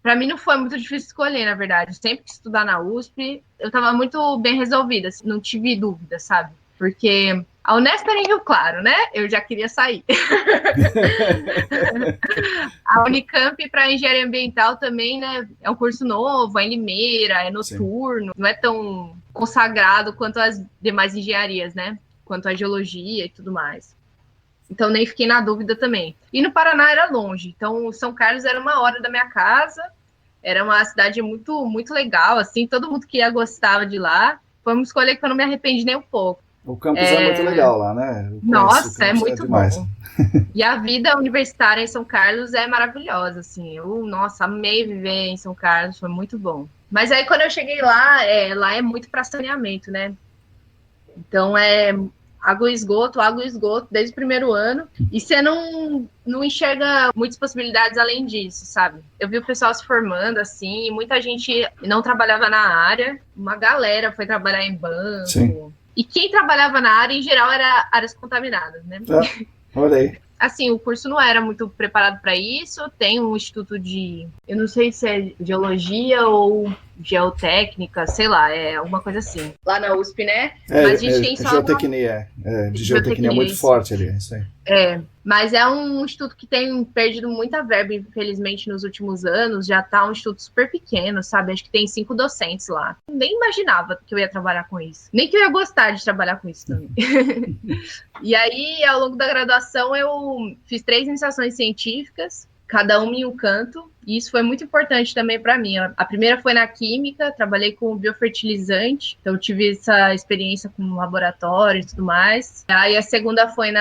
Para mim não foi muito difícil escolher, na verdade. Sempre que estudar na USP, eu estava muito bem resolvida, assim, não tive dúvida, sabe? Porque a Unesp era em Rio Claro, né? Eu já queria sair. A Unicamp para engenharia ambiental também, né? É um curso novo, é em Limeira, é noturno, não é tão consagrado quanto as demais engenharias, né? Quanto a geologia e tudo mais. Então nem fiquei na dúvida também. E no Paraná era longe, então São Carlos era 1 hora da minha casa, era uma cidade muito, muito legal, assim, todo mundo que ia gostava de lá. Foi uma escolha que eu não me arrependi nem um pouco. O campus é muito legal lá, né? Nossa, é muito bom. E a vida universitária em São Carlos é maravilhosa, assim. Nossa, amei viver em São Carlos, foi muito bom. Mas aí quando eu cheguei lá, lá é muito para saneamento, né? Então é água e esgoto desde o primeiro ano. E você não enxerga muitas possibilidades além disso, sabe? Eu vi o pessoal se formando, assim, e muita gente não trabalhava na área. Uma galera foi trabalhar em banco. Sim. E quem trabalhava na área, em geral, era áreas contaminadas, né? Olha aí. assim, o curso não era muito preparado para isso. Tem um instituto eu não sei se é geologia ou geotécnica, sei lá, é alguma coisa assim. Lá na USP, né? Mas a gente tem só geotecnia, de geotecnia muito isso. forte ali, isso aí. Mas é um instituto que tem perdido muita verba, infelizmente, nos últimos anos. Já tá um instituto super pequeno, sabe? Acho que tem 5 docentes lá. Nem imaginava que eu ia trabalhar com isso. Nem que eu ia gostar de trabalhar com isso também. E aí, ao longo da graduação, eu fiz 3 iniciações científicas, cada uma em um canto, e isso foi muito importante também para mim. A primeira foi na química, trabalhei com biofertilizante, então tive essa experiência com laboratório e tudo mais. Aí a segunda foi no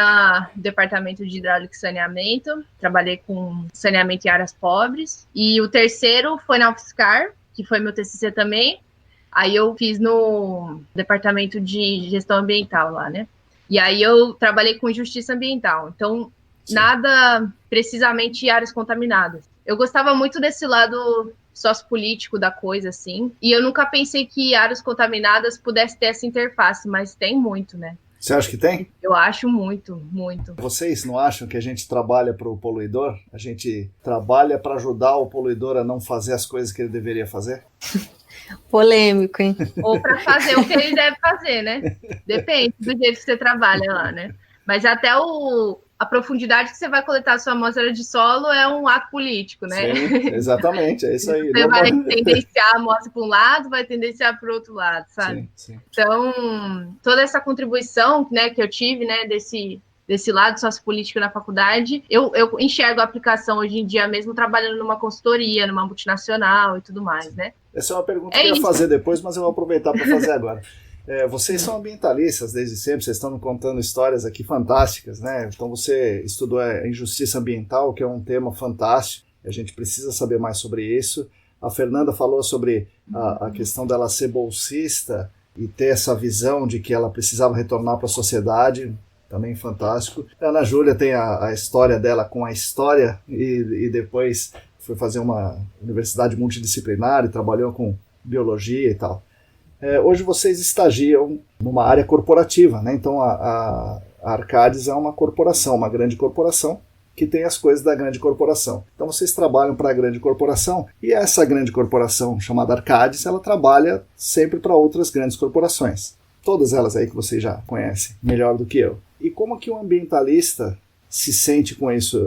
departamento de hidráulica e saneamento, trabalhei com saneamento em áreas pobres. E o terceiro foi na UFSCar, que foi meu TCC também. Aí eu fiz no departamento de gestão ambiental lá, né? E aí eu trabalhei com justiça ambiental. Então, nada precisamente áreas contaminadas. Eu gostava muito desse lado sociopolítico da coisa, assim. E eu nunca pensei que áreas contaminadas pudesse ter essa interface, mas tem muito, né? Você acha que tem? Eu acho muito, muito. Vocês não acham que a gente trabalha para o poluidor? A gente trabalha para ajudar o poluidor a não fazer as coisas que ele deveria fazer? Polêmico, hein? Ou para fazer o que ele deve fazer, né? Depende do jeito que você trabalha lá, né? Mas até a profundidade que você vai coletar a sua amostra de solo é um ato político, né? Sim, exatamente, é isso aí. Você vai tendenciar a amostra para um lado, vai tendenciar para o outro lado, sabe? Sim. Então, toda essa contribuição, né, que eu tive, né, desse lado sociopolítico na faculdade, eu enxergo a aplicação hoje em dia mesmo trabalhando numa consultoria, numa multinacional e tudo mais, né? Essa é uma pergunta que eu ia fazer depois, mas eu vou aproveitar para fazer agora. Vocês são ambientalistas desde sempre, vocês estão me contando histórias aqui fantásticas, né? Então você estudou injustiça ambiental, que é um tema fantástico, a gente precisa saber mais sobre isso. A Fernanda falou sobre a questão dela ser bolsista e ter essa visão de que ela precisava retornar para a sociedade, também fantástico. A Ana Júlia tem a história dela com a história e depois foi fazer uma universidade multidisciplinar e trabalhou com biologia e tal. Hoje vocês estagiam numa área corporativa, né? Então a Arcades é uma corporação, uma grande corporação que tem as coisas da grande corporação. Então vocês trabalham para a grande corporação e essa grande corporação chamada Arcades, ela trabalha sempre para outras grandes corporações. Todas elas aí que vocês já conhecem melhor do que eu. E como que um ambientalista se sente com isso?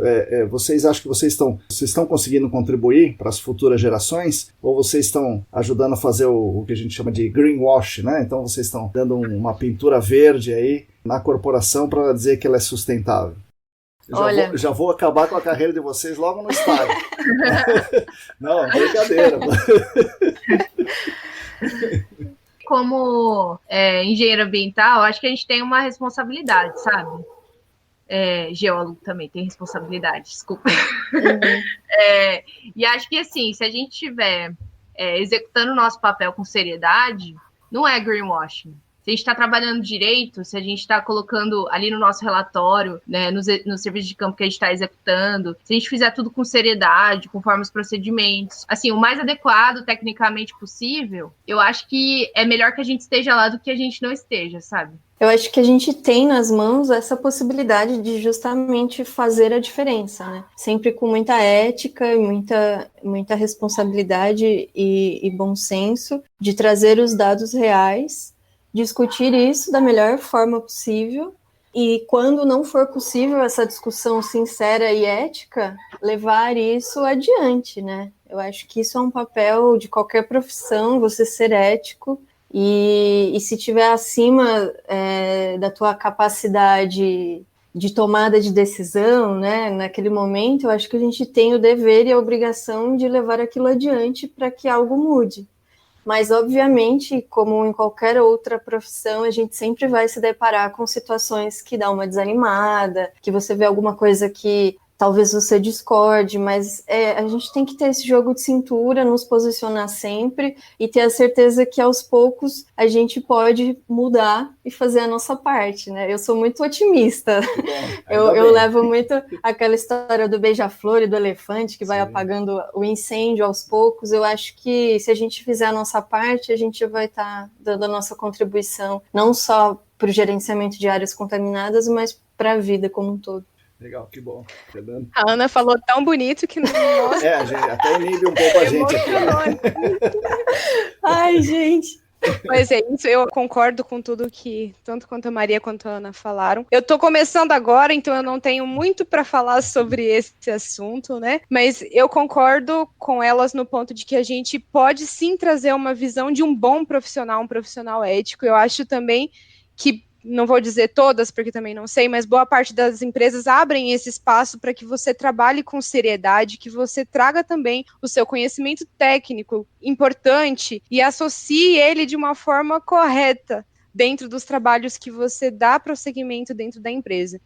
Vocês acham que vocês estão conseguindo contribuir para as futuras gerações? Ou vocês estão ajudando a fazer o que a gente chama de greenwash, né? Então vocês estão dando uma pintura verde aí na corporação para dizer que ela é sustentável. Já vou acabar com a carreira de vocês logo no estágio. Não, brincadeira. Como engenheiro ambiental, acho que a gente tem uma responsabilidade, sabe? Geólogo também tem responsabilidade, desculpa. E acho que, assim, se a gente estiver executando o nosso papel com seriedade, não é greenwashing. Se a gente está trabalhando direito, se a gente está colocando ali no nosso relatório, né, no serviço de campo que a gente está executando, se a gente fizer tudo com seriedade, conforme os procedimentos, assim, o mais adequado tecnicamente possível, eu acho que é melhor que a gente esteja lá do que a gente não esteja, sabe? Eu acho que a gente tem nas mãos essa possibilidade de justamente fazer a diferença, né? Sempre com muita ética e muita responsabilidade e bom senso de trazer os dados reais, discutir isso da melhor forma possível e, quando não for possível essa discussão sincera e ética, levar isso adiante, né? Eu acho que isso é um papel de qualquer profissão, você ser ético e se tiver acima da tua capacidade de tomada de decisão, né, naquele momento, eu acho que a gente tem o dever e a obrigação de levar aquilo adiante para que algo mude. Mas, obviamente, como em qualquer outra profissão, a gente sempre vai se deparar com situações que dão uma desanimada, que você vê alguma coisa que talvez você discorde, mas a gente tem que ter esse jogo de cintura, nos posicionar sempre e ter a certeza que, aos poucos, a gente pode mudar e fazer a nossa parte, né? Eu sou muito otimista. Eu levo muito aquela história do beija-flor e do elefante que vai apagando o incêndio aos poucos. Eu acho que, se a gente fizer a nossa parte, a gente vai estar dando a nossa contribuição, não só para o gerenciamento de áreas contaminadas, mas para a vida como um todo. Legal, que bom. Fernando. A Ana falou tão bonito que nossa, A gente até inibe um pouco a gente aqui. Ai, gente. Mas é isso, eu concordo com tudo que tanto quanto a Maria quanto a Ana falaram. Eu tô começando agora, então eu não tenho muito para falar sobre esse assunto, né? Mas eu concordo com elas no ponto de que a gente pode sim trazer uma visão de um bom profissional, um profissional ético. Eu acho também que, não vou dizer todas, porque também não sei, mas boa parte das empresas abrem esse espaço para que você trabalhe com seriedade, que você traga também o seu conhecimento técnico importante e associe ele de uma forma correta dentro dos trabalhos que você dá prosseguimento dentro da empresa.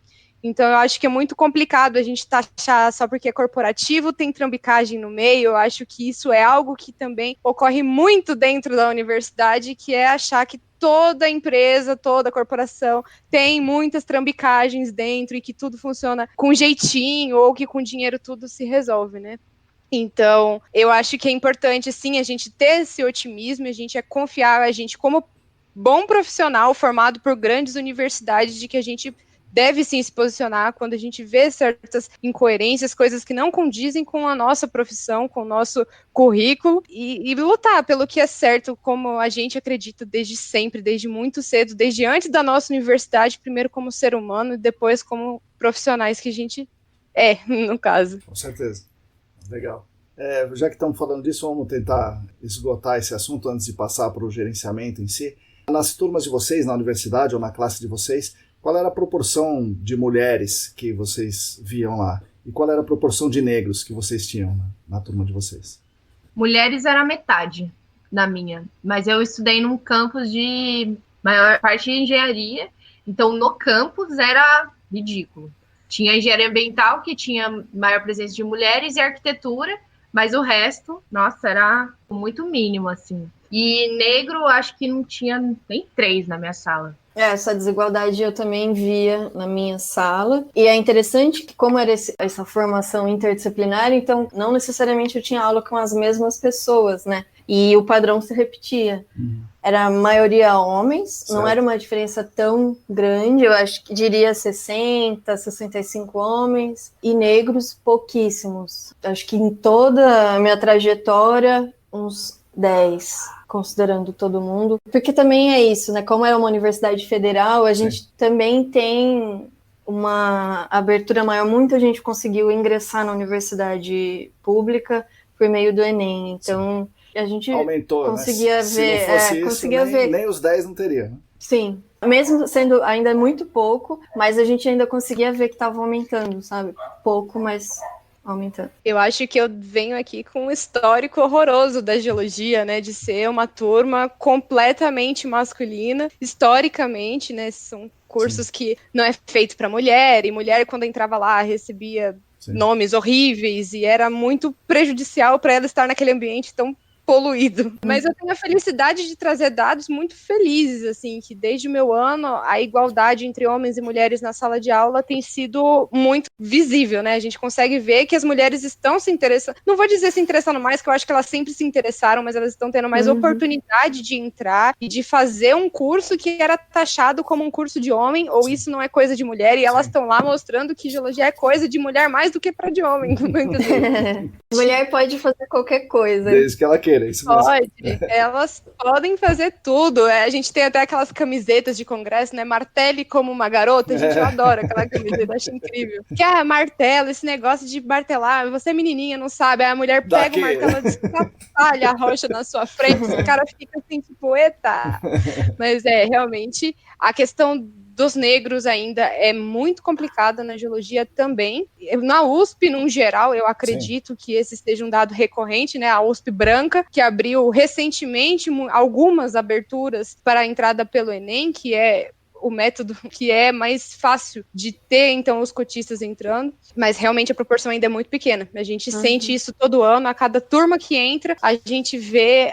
Então, eu acho que é muito complicado a gente taxar só porque é corporativo, tem trambicagem no meio. Eu acho que isso é algo que também ocorre muito dentro da universidade, que é achar que toda empresa, toda corporação tem muitas trambicagens dentro e que tudo funciona com jeitinho ou que com dinheiro tudo se resolve, né? Então, eu acho que é importante, sim, a gente ter esse otimismo, a gente confiar, a gente como bom profissional formado por grandes universidades, de que a gente deve sim se posicionar quando a gente vê certas incoerências, coisas que não condizem com a nossa profissão, com o nosso currículo, e lutar pelo que é certo, como a gente acredita desde sempre, desde muito cedo, desde antes da nossa universidade, primeiro como ser humano e depois como profissionais que a gente é, no caso. Com certeza. Legal. Já que estamos falando disso, vamos tentar esgotar esse assunto antes de passar para o gerenciamento em si. Nas turmas de vocês, na universidade ou na classe de vocês, qual era a proporção de mulheres que vocês viam lá? E qual era a proporção de negros que vocês tinham na turma de vocês? Mulheres era metade na minha, mas eu estudei num campus de maior parte de engenharia, então no campus era ridículo. Tinha engenharia ambiental, que tinha maior presença de mulheres, e arquitetura, mas o resto, nossa, era muito mínimo, assim. E negro, acho que não tinha nem 3 na minha sala. Essa desigualdade eu também via na minha sala. E é interessante que, como era essa formação interdisciplinar, então não necessariamente eu tinha aula com as mesmas pessoas, né? E o padrão se repetia. Era a maioria homens, certo. Não era uma diferença tão grande, eu acho que diria 60, 65 homens, e negros pouquíssimos. Acho que em toda a minha trajetória, uns 10, considerando todo mundo. Porque também é isso, né? Como é uma universidade federal, a gente também tem uma abertura maior. Muita gente conseguiu ingressar na universidade pública por meio do Enem. Então, a gente aumentou, conseguia né? ver. Se não fosse isso, conseguia ver. Nem os 10 não teria, né? Sim. Mesmo sendo ainda muito pouco, mas a gente ainda conseguia ver que estava aumentando, sabe? Pouco, mas aumentando. Eu acho que eu venho aqui com um histórico horroroso da geologia, né, de ser uma turma completamente masculina, historicamente, né, são cursos que não é feito para mulher, e mulher quando entrava lá recebia nomes horríveis, e era muito prejudicial para ela estar naquele ambiente tão poluído. Mas eu tenho a felicidade de trazer dados muito felizes, assim, que desde o meu ano a igualdade entre homens e mulheres na sala de aula tem sido muito visível, né? A gente consegue ver que as mulheres estão se interessando, não vou dizer se interessando mais, que eu acho que elas sempre se interessaram, mas elas estão tendo mais oportunidade de entrar e de fazer um curso que era taxado como um curso de homem, ou isso não é coisa de mulher, e elas estão lá mostrando que geologia é coisa de mulher mais do que para de homem. Mulher pode fazer qualquer coisa. Desde que ela queira. Isso pode, elas podem fazer tudo. A gente tem até aquelas camisetas de congresso, né? Martele como uma garota, a gente adora aquela camiseta, acho incrível. Que martelo, esse negócio de martelar, você é menininha, não sabe, aí a mulher pega o martelo e descatalha a rocha na sua frente, o cara fica assim, tipo, eita. Mas realmente, a questão dos negros ainda é muito complicada na geologia também. Na USP, no geral, eu acredito que esse seja um dado recorrente, né? A USP branca, que abriu recentemente algumas aberturas para a entrada pelo Enem, que é o método que é mais fácil de ter, então, os cotistas entrando, mas realmente a proporção ainda é muito pequena. A gente sente isso todo ano, a cada turma que entra, a gente vê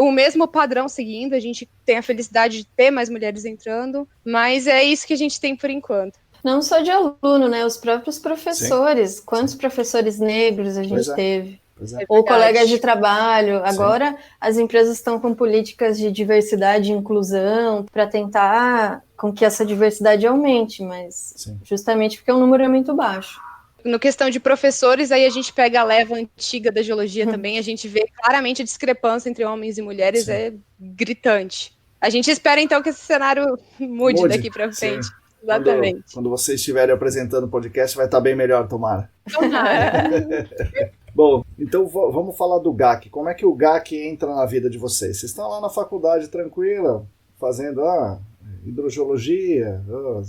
o mesmo padrão seguindo, a gente tem a felicidade de ter mais mulheres entrando, mas é isso que a gente tem por enquanto. Não só de aluno, né? Os próprios professores. Quantos professores negros a gente teve? Ou colegas de trabalho. Agora, as empresas estão com políticas de diversidade e inclusão para tentar com que essa diversidade aumente, mas justamente porque o número é muito baixo. No questão de professores, aí a gente pega a leva antiga da geologia também, a gente vê claramente a discrepância entre homens e mulheres, é gritante. A gente espera, então, que esse cenário mude daqui para frente. Exatamente. Quando vocês estiverem apresentando o podcast, vai estar bem melhor, tomara. Bom, então vamos falar do GAC. Como é que o GAC entra na vida de vocês? Vocês estão lá na faculdade tranquila, fazendo hidrogeologia,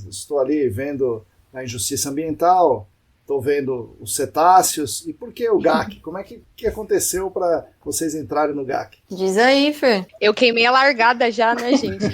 estou ali vendo a injustiça ambiental, estou vendo os cetáceos. E por que o GAC? Como é que aconteceu para vocês entrarem no GAC? Diz aí, Fer. Eu queimei a largada já, né, gente?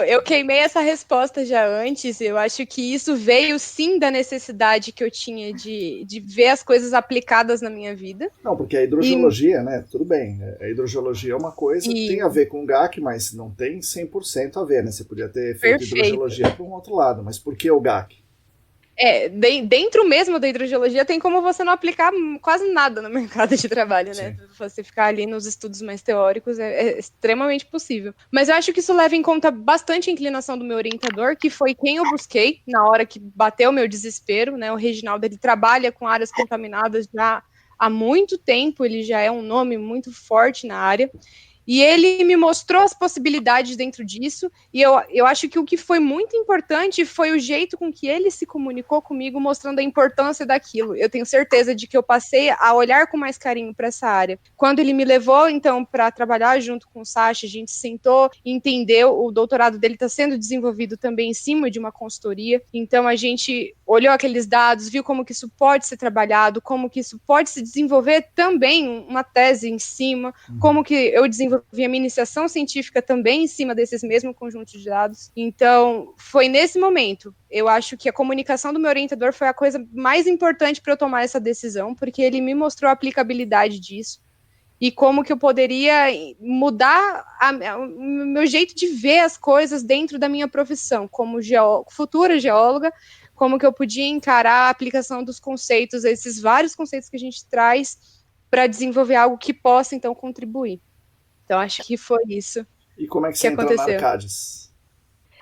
Eu queimei essa resposta já antes. Eu acho que isso veio, sim, da necessidade que eu tinha de ver as coisas aplicadas na minha vida. Não, porque a hidrogeologia, né, tudo bem, a hidrogeologia é uma coisa que tem a ver com o GAC, mas não tem 100% a ver, né? Você podia ter feito hidrogeologia para um outro lado, mas por que o GAC? Dentro mesmo da hidrogeologia tem como você não aplicar quase nada no mercado de trabalho, né? Você ficar ali nos estudos mais teóricos é extremamente possível. Mas eu acho que isso leva em conta bastante a inclinação do meu orientador, que foi quem eu busquei na hora que bateu o meu desespero, né? O Reginaldo, ele trabalha com áreas contaminadas já há muito tempo, ele já é um nome muito forte na área. E ele me mostrou as possibilidades dentro disso, e eu acho que o que foi muito importante foi o jeito com que ele se comunicou comigo, mostrando a importância daquilo. Eu tenho certeza de que eu passei a olhar com mais carinho para essa área. Quando ele me levou, então, para trabalhar junto com o Sacha, a gente sentou e entendeu, o doutorado dele está sendo desenvolvido também em cima de uma consultoria, então a gente olhou aqueles dados, viu como que isso pode ser trabalhado, como que isso pode se desenvolver também uma tese em cima, como que eu desenvolvi a minha iniciação científica também em cima desses mesmos conjuntos de dados. Então, foi nesse momento. Eu acho que a comunicação do meu orientador foi a coisa mais importante para eu tomar essa decisão, porque ele me mostrou a aplicabilidade disso e como que eu poderia mudar o meu jeito de ver as coisas dentro da minha profissão, como futura geóloga, como que eu podia encarar a aplicação dos conceitos, esses vários conceitos que a gente traz, para desenvolver algo que possa, então, contribuir. Então, acho que foi isso. E como é que você entrou na Arcades?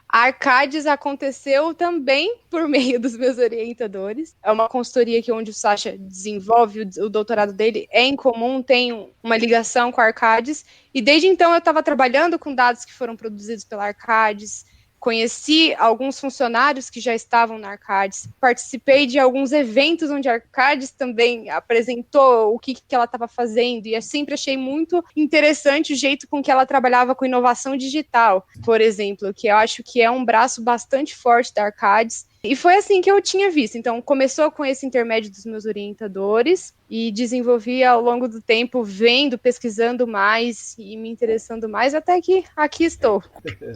A Arcades aconteceu também por meio dos meus orientadores. É uma consultoria onde o Sacha desenvolve o doutorado dele, é em comum, tem uma ligação com a Arcades. E desde então eu estava trabalhando com dados que foram produzidos pela Arcades, conheci alguns funcionários que já estavam na Arcades, participei de alguns eventos onde a Arcades também apresentou o que ela estava fazendo, e eu sempre achei muito interessante o jeito com que ela trabalhava com inovação digital, por exemplo, que eu acho que é um braço bastante forte da Arcades, e foi assim que eu tinha visto. Então, começou com esse intermédio dos meus orientadores, e desenvolvi ao longo do tempo, vendo, pesquisando mais, e me interessando mais, até que aqui estou.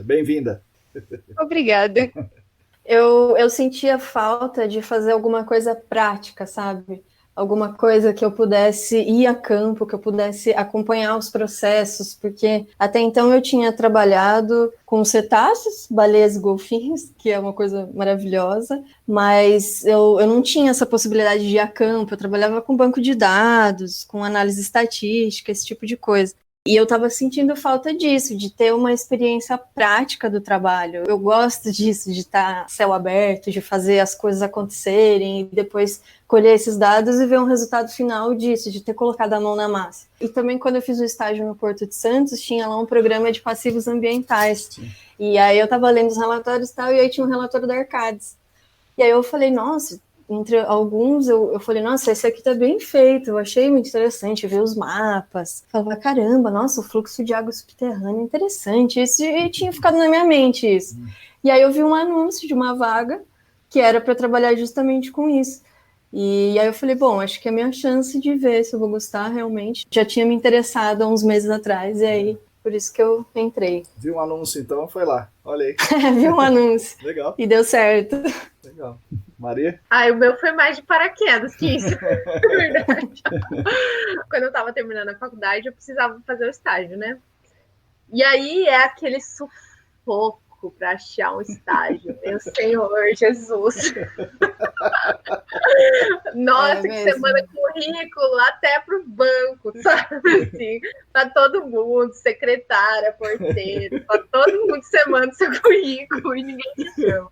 Bem-vinda! Obrigada. Eu sentia falta de fazer alguma coisa prática, sabe? Alguma coisa que eu pudesse ir a campo, que eu pudesse acompanhar os processos, porque até então eu tinha trabalhado com cetáceos, baleias e golfinhos, que é uma coisa maravilhosa, mas eu não tinha essa possibilidade de ir a campo. Eu trabalhava com banco de dados, com análise estatística, esse tipo de coisa. E eu estava sentindo falta disso, de ter uma experiência prática do trabalho. Eu gosto disso, de estar céu aberto, de fazer as coisas acontecerem e depois colher esses dados e ver um resultado final disso, de ter colocado a mão na massa. E também quando eu fiz o estágio no Porto de Santos, tinha lá um programa de passivos ambientais. Sim. E aí eu estava lendo os relatórios e tal, e aí tinha um relatório da Arcades. E aí eu falei, nossa... Entre alguns, eu falei, nossa, esse aqui tá bem feito, eu achei muito interessante ver os mapas. Falava, caramba, nossa, o fluxo de água subterrânea é interessante. Isso, e tinha ficado na minha mente isso. E aí eu vi um anúncio de uma vaga que era para trabalhar justamente com isso. E aí eu falei, bom, acho que é a minha chance de ver se eu vou gostar realmente. Já tinha me interessado há uns meses atrás, e aí por isso que eu entrei. Viu um anúncio então, foi lá, olha aí. Vi um anúncio. Legal. E deu certo. Legal. Maria? O meu foi mais de paraquedas que isso, na verdade. Quando eu tava terminando a faculdade, eu precisava fazer o estágio, né? E aí é aquele sufoco banco para achar um estágio. Meu Senhor Jesus. Nossa, que você manda currículo até pro banco, sabe? Assim, pra todo mundo, secretária, porteiro, pra todo mundo você manda seu currículo e ninguém te chama.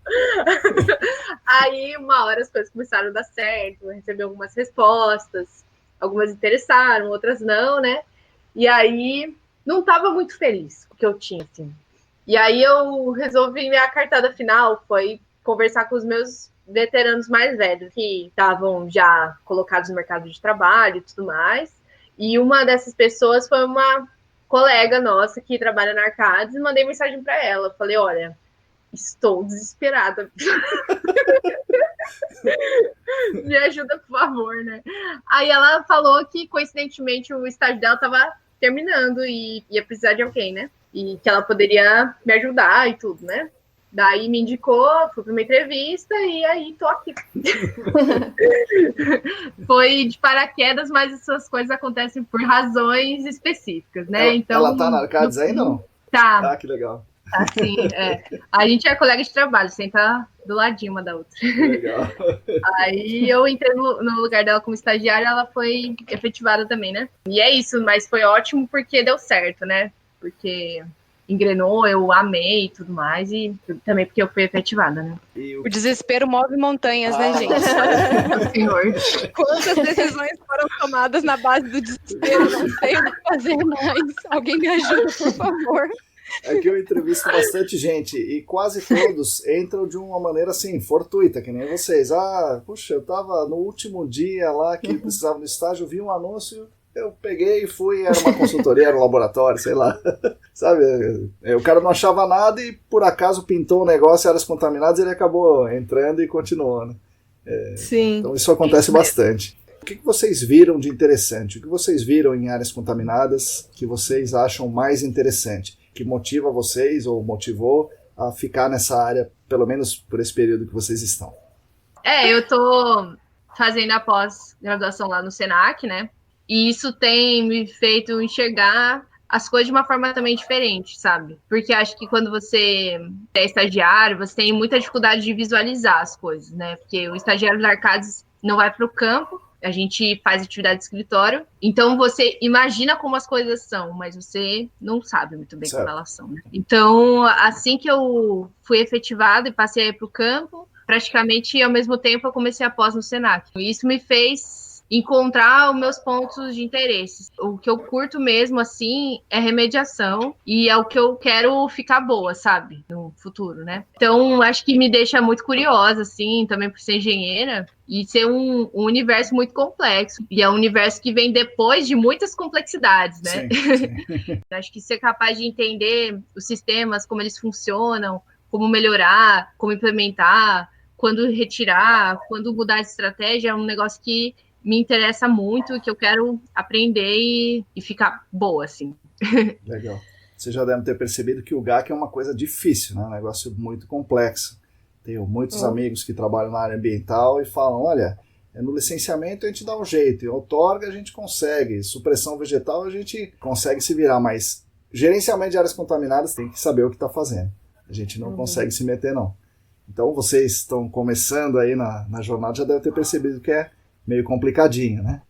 Aí, uma hora as coisas começaram a dar certo, eu recebi algumas respostas, algumas interessaram, outras não, né? E aí, não estava muito feliz com o que eu tinha, assim. E aí eu resolvi, minha cartada final foi conversar com os meus veteranos mais velhos, que estavam já colocados no mercado de trabalho e tudo mais. E uma dessas pessoas foi uma colega nossa que trabalha na Arcades, e mandei mensagem para ela. Falei, olha, estou desesperada. Me ajuda, por favor, né? Aí ela falou que, coincidentemente, o estágio dela estava terminando e ia precisar de alguém, né? E que ela poderia me ajudar e tudo, né? Daí me indicou, fui para uma entrevista e aí tô aqui. Foi de paraquedas, mas essas coisas acontecem por razões específicas, né? Então, ela tá na Arcades ainda, não? Tá. Ah, que legal. Assim, a gente é colega de trabalho, senta do ladinho uma da outra. Legal. Aí eu entrei no lugar dela como estagiária, ela foi efetivada também, né? E é isso, mas foi ótimo porque deu certo, né? Porque engrenou, eu amei e tudo mais, e também porque eu fui efetivada, né? O desespero move montanhas, né, gente? Senhor. Quantas decisões foram tomadas na base do desespero? Não sei o que fazer mais. Alguém me ajuda, por favor. É que eu entrevisto bastante gente e quase todos entram de uma maneira assim, fortuita, que nem vocês. Ah, puxa, eu tava no último dia lá que precisava do estágio, vi um anúncio, eu peguei e fui, era uma consultoria, era um laboratório, sei lá. Sabe, o cara não achava nada e por acaso pintou um negócio, áreas contaminadas, ele acabou entrando e continuou, né? Sim. Então isso acontece bastante. O que vocês viram de interessante? O que vocês viram em áreas contaminadas que vocês acham mais interessante? Que motiva vocês ou motivou a ficar nessa área, pelo menos por esse período que vocês estão? Eu tô fazendo a pós-graduação lá no Senac, né? E isso tem me feito enxergar as coisas de uma forma também diferente, sabe? Porque acho que quando você é estagiário, você tem muita dificuldade de visualizar as coisas, né? Porque o estagiário da Arcades não vai para o campo, a gente faz atividade de escritório, então você imagina como as coisas são, mas você não sabe muito bem como elas são, né? Então, assim que eu fui efetivada e passei para o campo, praticamente ao mesmo tempo eu comecei a pós no Senac. Isso me fez encontrar os meus pontos de interesse. O que eu curto mesmo, assim, é remediação e é o que eu quero ficar boa, sabe? No futuro, né? Então, acho que me deixa muito curiosa, assim, também por ser engenheira e ser um universo muito complexo. E é um universo que vem depois de muitas complexidades, né? Sim. Acho que ser capaz de entender os sistemas, como eles funcionam, como melhorar, como implementar, quando retirar, quando mudar de estratégia, é um negócio que me interessa muito, que eu quero aprender e ficar boa, assim. Legal. Você já deve ter percebido que o GAC é uma coisa difícil, né? Um negócio muito complexo. Tenho muitos amigos que trabalham na área ambiental e falam, olha, no licenciamento a gente dá um jeito, em outorga a gente consegue, supressão vegetal a gente consegue se virar, mas gerenciamento de áreas contaminadas tem que saber o que está fazendo. A gente não consegue se meter, não. Então vocês estão começando aí na jornada, já devem ter percebido que é meio complicadinho, né?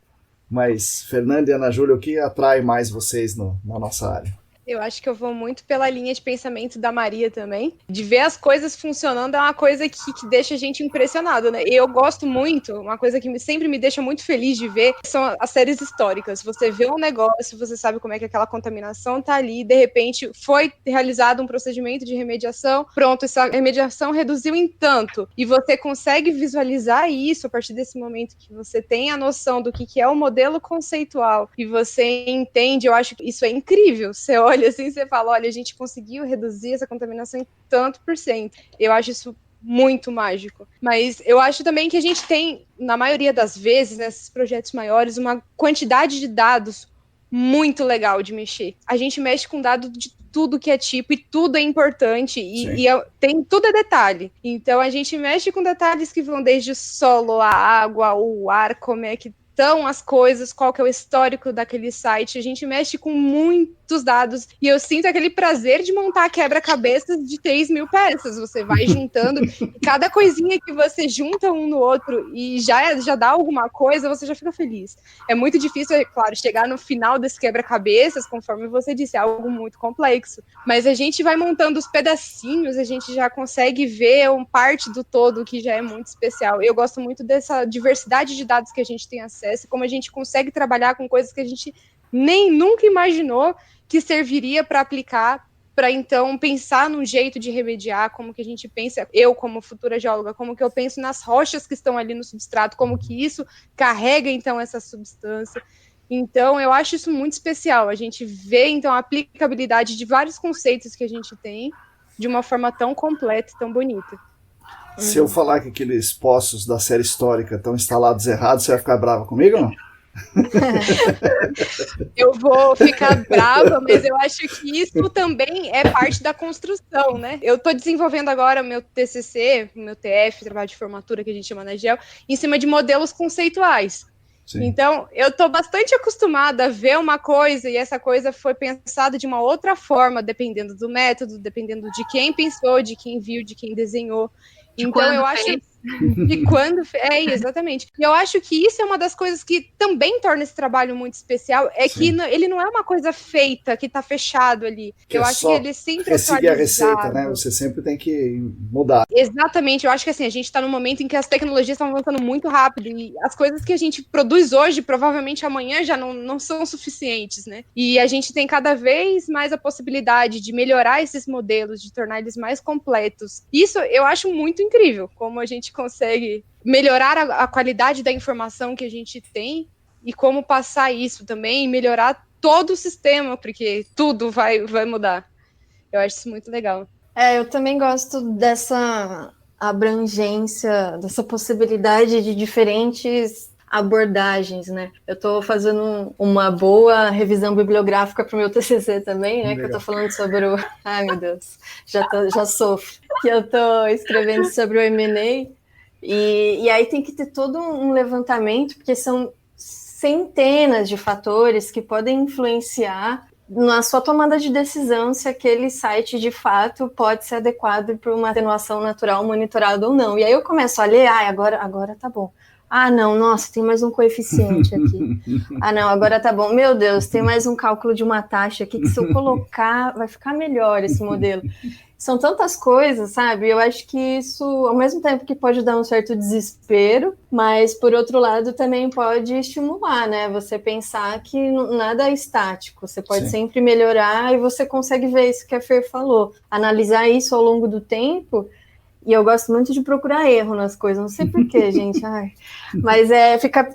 Mas, Fernanda e Ana Júlia, o que atrai mais vocês na nossa área? Eu acho que eu vou muito pela linha de pensamento da Maria também. De ver as coisas funcionando é uma coisa que deixa a gente impressionado, né? E eu gosto muito, uma coisa que sempre me deixa muito feliz de ver, são as séries históricas. Você vê um negócio, você sabe como é que aquela contaminação tá ali, de repente foi realizado um procedimento de remediação, pronto, essa remediação reduziu em tanto. E você consegue visualizar isso a partir desse momento que você tem a noção do que é o modelo conceitual e você entende, eu acho que isso é incrível. Você olha assim, você fala, olha, a gente conseguiu reduzir essa contaminação em tanto por cento. Eu acho isso muito mágico. Mas eu acho também que a gente tem, na maioria das vezes, nesses projetos maiores, uma quantidade de dados muito legal de mexer. A gente mexe com dados de tudo que é tipo, e tudo é importante, tem tudo é detalhe. Então a gente mexe com detalhes que vão desde o solo, a água, o ar, como é que estão as coisas, qual que é o histórico daquele site. A gente mexe com muitos dados e eu sinto aquele prazer de montar quebra-cabeças de 3.000 peças. Você vai juntando e cada coisinha que você junta um no outro e já dá alguma coisa, você já fica feliz. É muito difícil, é claro, chegar no final desse quebra-cabeças, conforme você disse, é algo muito complexo. Mas a gente vai montando os pedacinhos, a gente já consegue ver parte do todo, que já é muito especial. Eu gosto muito dessa diversidade de dados que a gente tem acesso, como a gente consegue trabalhar com coisas que a gente nem nunca imaginou que serviria para aplicar, para então pensar num jeito de remediar, como que a gente pensa, eu como futura geóloga, como que eu penso nas rochas que estão ali no substrato, como que isso carrega então essa substância. Então, eu acho isso muito especial. A gente vê, então, a aplicabilidade de vários conceitos que a gente tem de uma forma tão completa e tão bonita. Se eu falar que aqueles poços da série histórica estão instalados errados, você vai ficar brava comigo ou não? Eu vou ficar brava, mas eu acho que isso também é parte da construção, né? Eu estou desenvolvendo agora o meu TCC, o meu TF, trabalho de formatura que a gente chama na GEL, em cima de modelos conceituais. Sim. Então, eu estou bastante acostumada a ver uma coisa e essa coisa foi pensada de uma outra forma, dependendo do método, dependendo de quem pensou, de quem viu, de quem desenhou. Então, eu acho... De quando... exatamente. E eu acho que isso é uma das coisas que também torna esse trabalho muito especial, é Sim. que ele não é uma coisa feita, que está fechado ali. Que eu acho que ele sempre seguir a receita, né? Você sempre tem que mudar. Exatamente. Eu acho que assim, a gente está num momento em que as tecnologias estão avançando muito rápido e as coisas que a gente produz hoje, provavelmente amanhã já não são suficientes, né? E a gente tem cada vez mais a possibilidade de melhorar esses modelos, de tornar eles mais completos. Isso eu acho muito incrível, como a gente consegue melhorar a qualidade da informação que a gente tem e como passar isso também e melhorar todo o sistema, porque tudo vai mudar. Eu acho isso muito legal. Eu também gosto dessa abrangência, dessa possibilidade de diferentes abordagens, né? Eu estou fazendo uma boa revisão bibliográfica para o meu TCC também, né? Legal. Que eu estou falando sobre o... Ai, meu Deus, já sofro. Que eu estou escrevendo sobre o M&A e aí tem que ter todo um levantamento, porque são centenas de fatores que podem influenciar na sua tomada de decisão se aquele site de fato pode ser adequado para uma atenuação natural monitorada ou não. E aí eu começo a ler, agora tá bom. Ah, não, nossa, tem mais um coeficiente aqui. Ah, não, agora tá bom. Meu Deus, tem mais um cálculo de uma taxa aqui que se eu colocar vai ficar melhor esse modelo. São tantas coisas, sabe? Eu acho que isso, ao mesmo tempo que pode dar um certo desespero, mas, por outro lado, também pode estimular, né? Você pensar que nada é estático. Você pode Sim. sempre melhorar e você consegue ver isso que a Fer falou. Analisar isso ao longo do tempo. E eu gosto muito de procurar erro nas coisas, não sei porquê, gente. Mas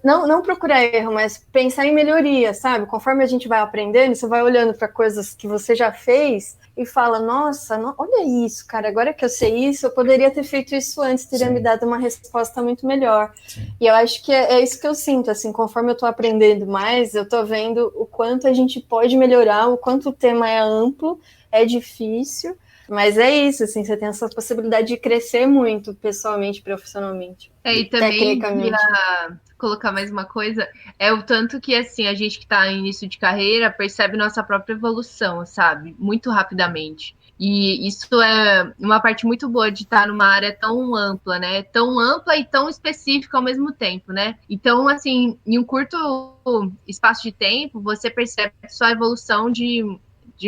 não procurar erro, mas pensar em melhoria, sabe? Conforme a gente vai aprendendo, você vai olhando para coisas que você já fez e fala, nossa, olha isso, cara, agora que eu sei isso, eu poderia ter feito isso antes, teria Sim. me dado uma resposta muito melhor. Sim. E eu acho que é isso que eu sinto, assim, conforme eu tô aprendendo mais, eu tô vendo o quanto a gente pode melhorar, o quanto o tema é amplo, é difícil, mas é isso, assim, você tem essa possibilidade de crescer muito, pessoalmente, profissionalmente. E também queria colocar mais uma coisa, é o tanto que, assim, a gente que está em início de carreira percebe nossa própria evolução, sabe? Muito rapidamente. E isso é uma parte muito boa de estar numa área tão ampla, né? Tão ampla e tão específica ao mesmo tempo, né? Então, assim, em um curto espaço de tempo, você percebe sua evolução de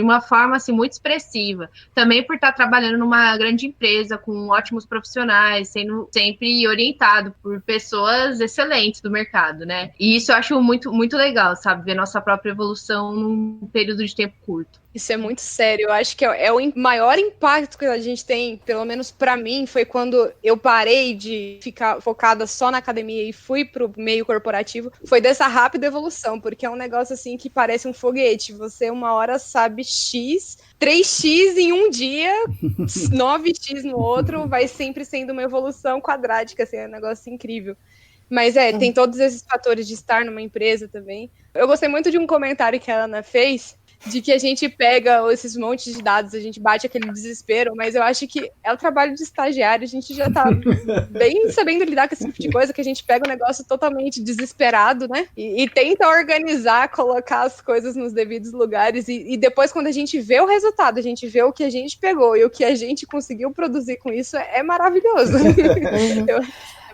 uma forma assim, muito expressiva. Também por estar trabalhando numa grande empresa, com ótimos profissionais, sendo sempre orientado por pessoas excelentes do mercado, né? E isso eu acho muito, muito legal, sabe? Ver nossa própria evolução num período de tempo curto. Isso é muito sério. Eu acho que é o maior impacto que a gente tem, pelo menos para mim, foi quando eu parei de ficar focada só na academia e fui pro meio corporativo. Foi dessa rápida evolução, porque é um negócio assim que parece um foguete. Você uma hora sabe X, 3x em um dia, 9x no outro, vai sempre sendo uma evolução quadrática, assim, é um negócio incrível. Mas tem todos esses fatores de estar numa empresa também. Eu gostei muito de um comentário que a Ana fez, de que a gente pega esses montes de dados, a gente bate aquele desespero, mas eu acho que é o trabalho de estagiário, a gente já tá bem sabendo lidar com esse tipo de coisa, que a gente pega um negócio totalmente desesperado, né? E tenta organizar, colocar as coisas nos devidos lugares, e depois, quando a gente vê o resultado, a gente vê o que a gente pegou e o que a gente conseguiu produzir com isso, é maravilhoso.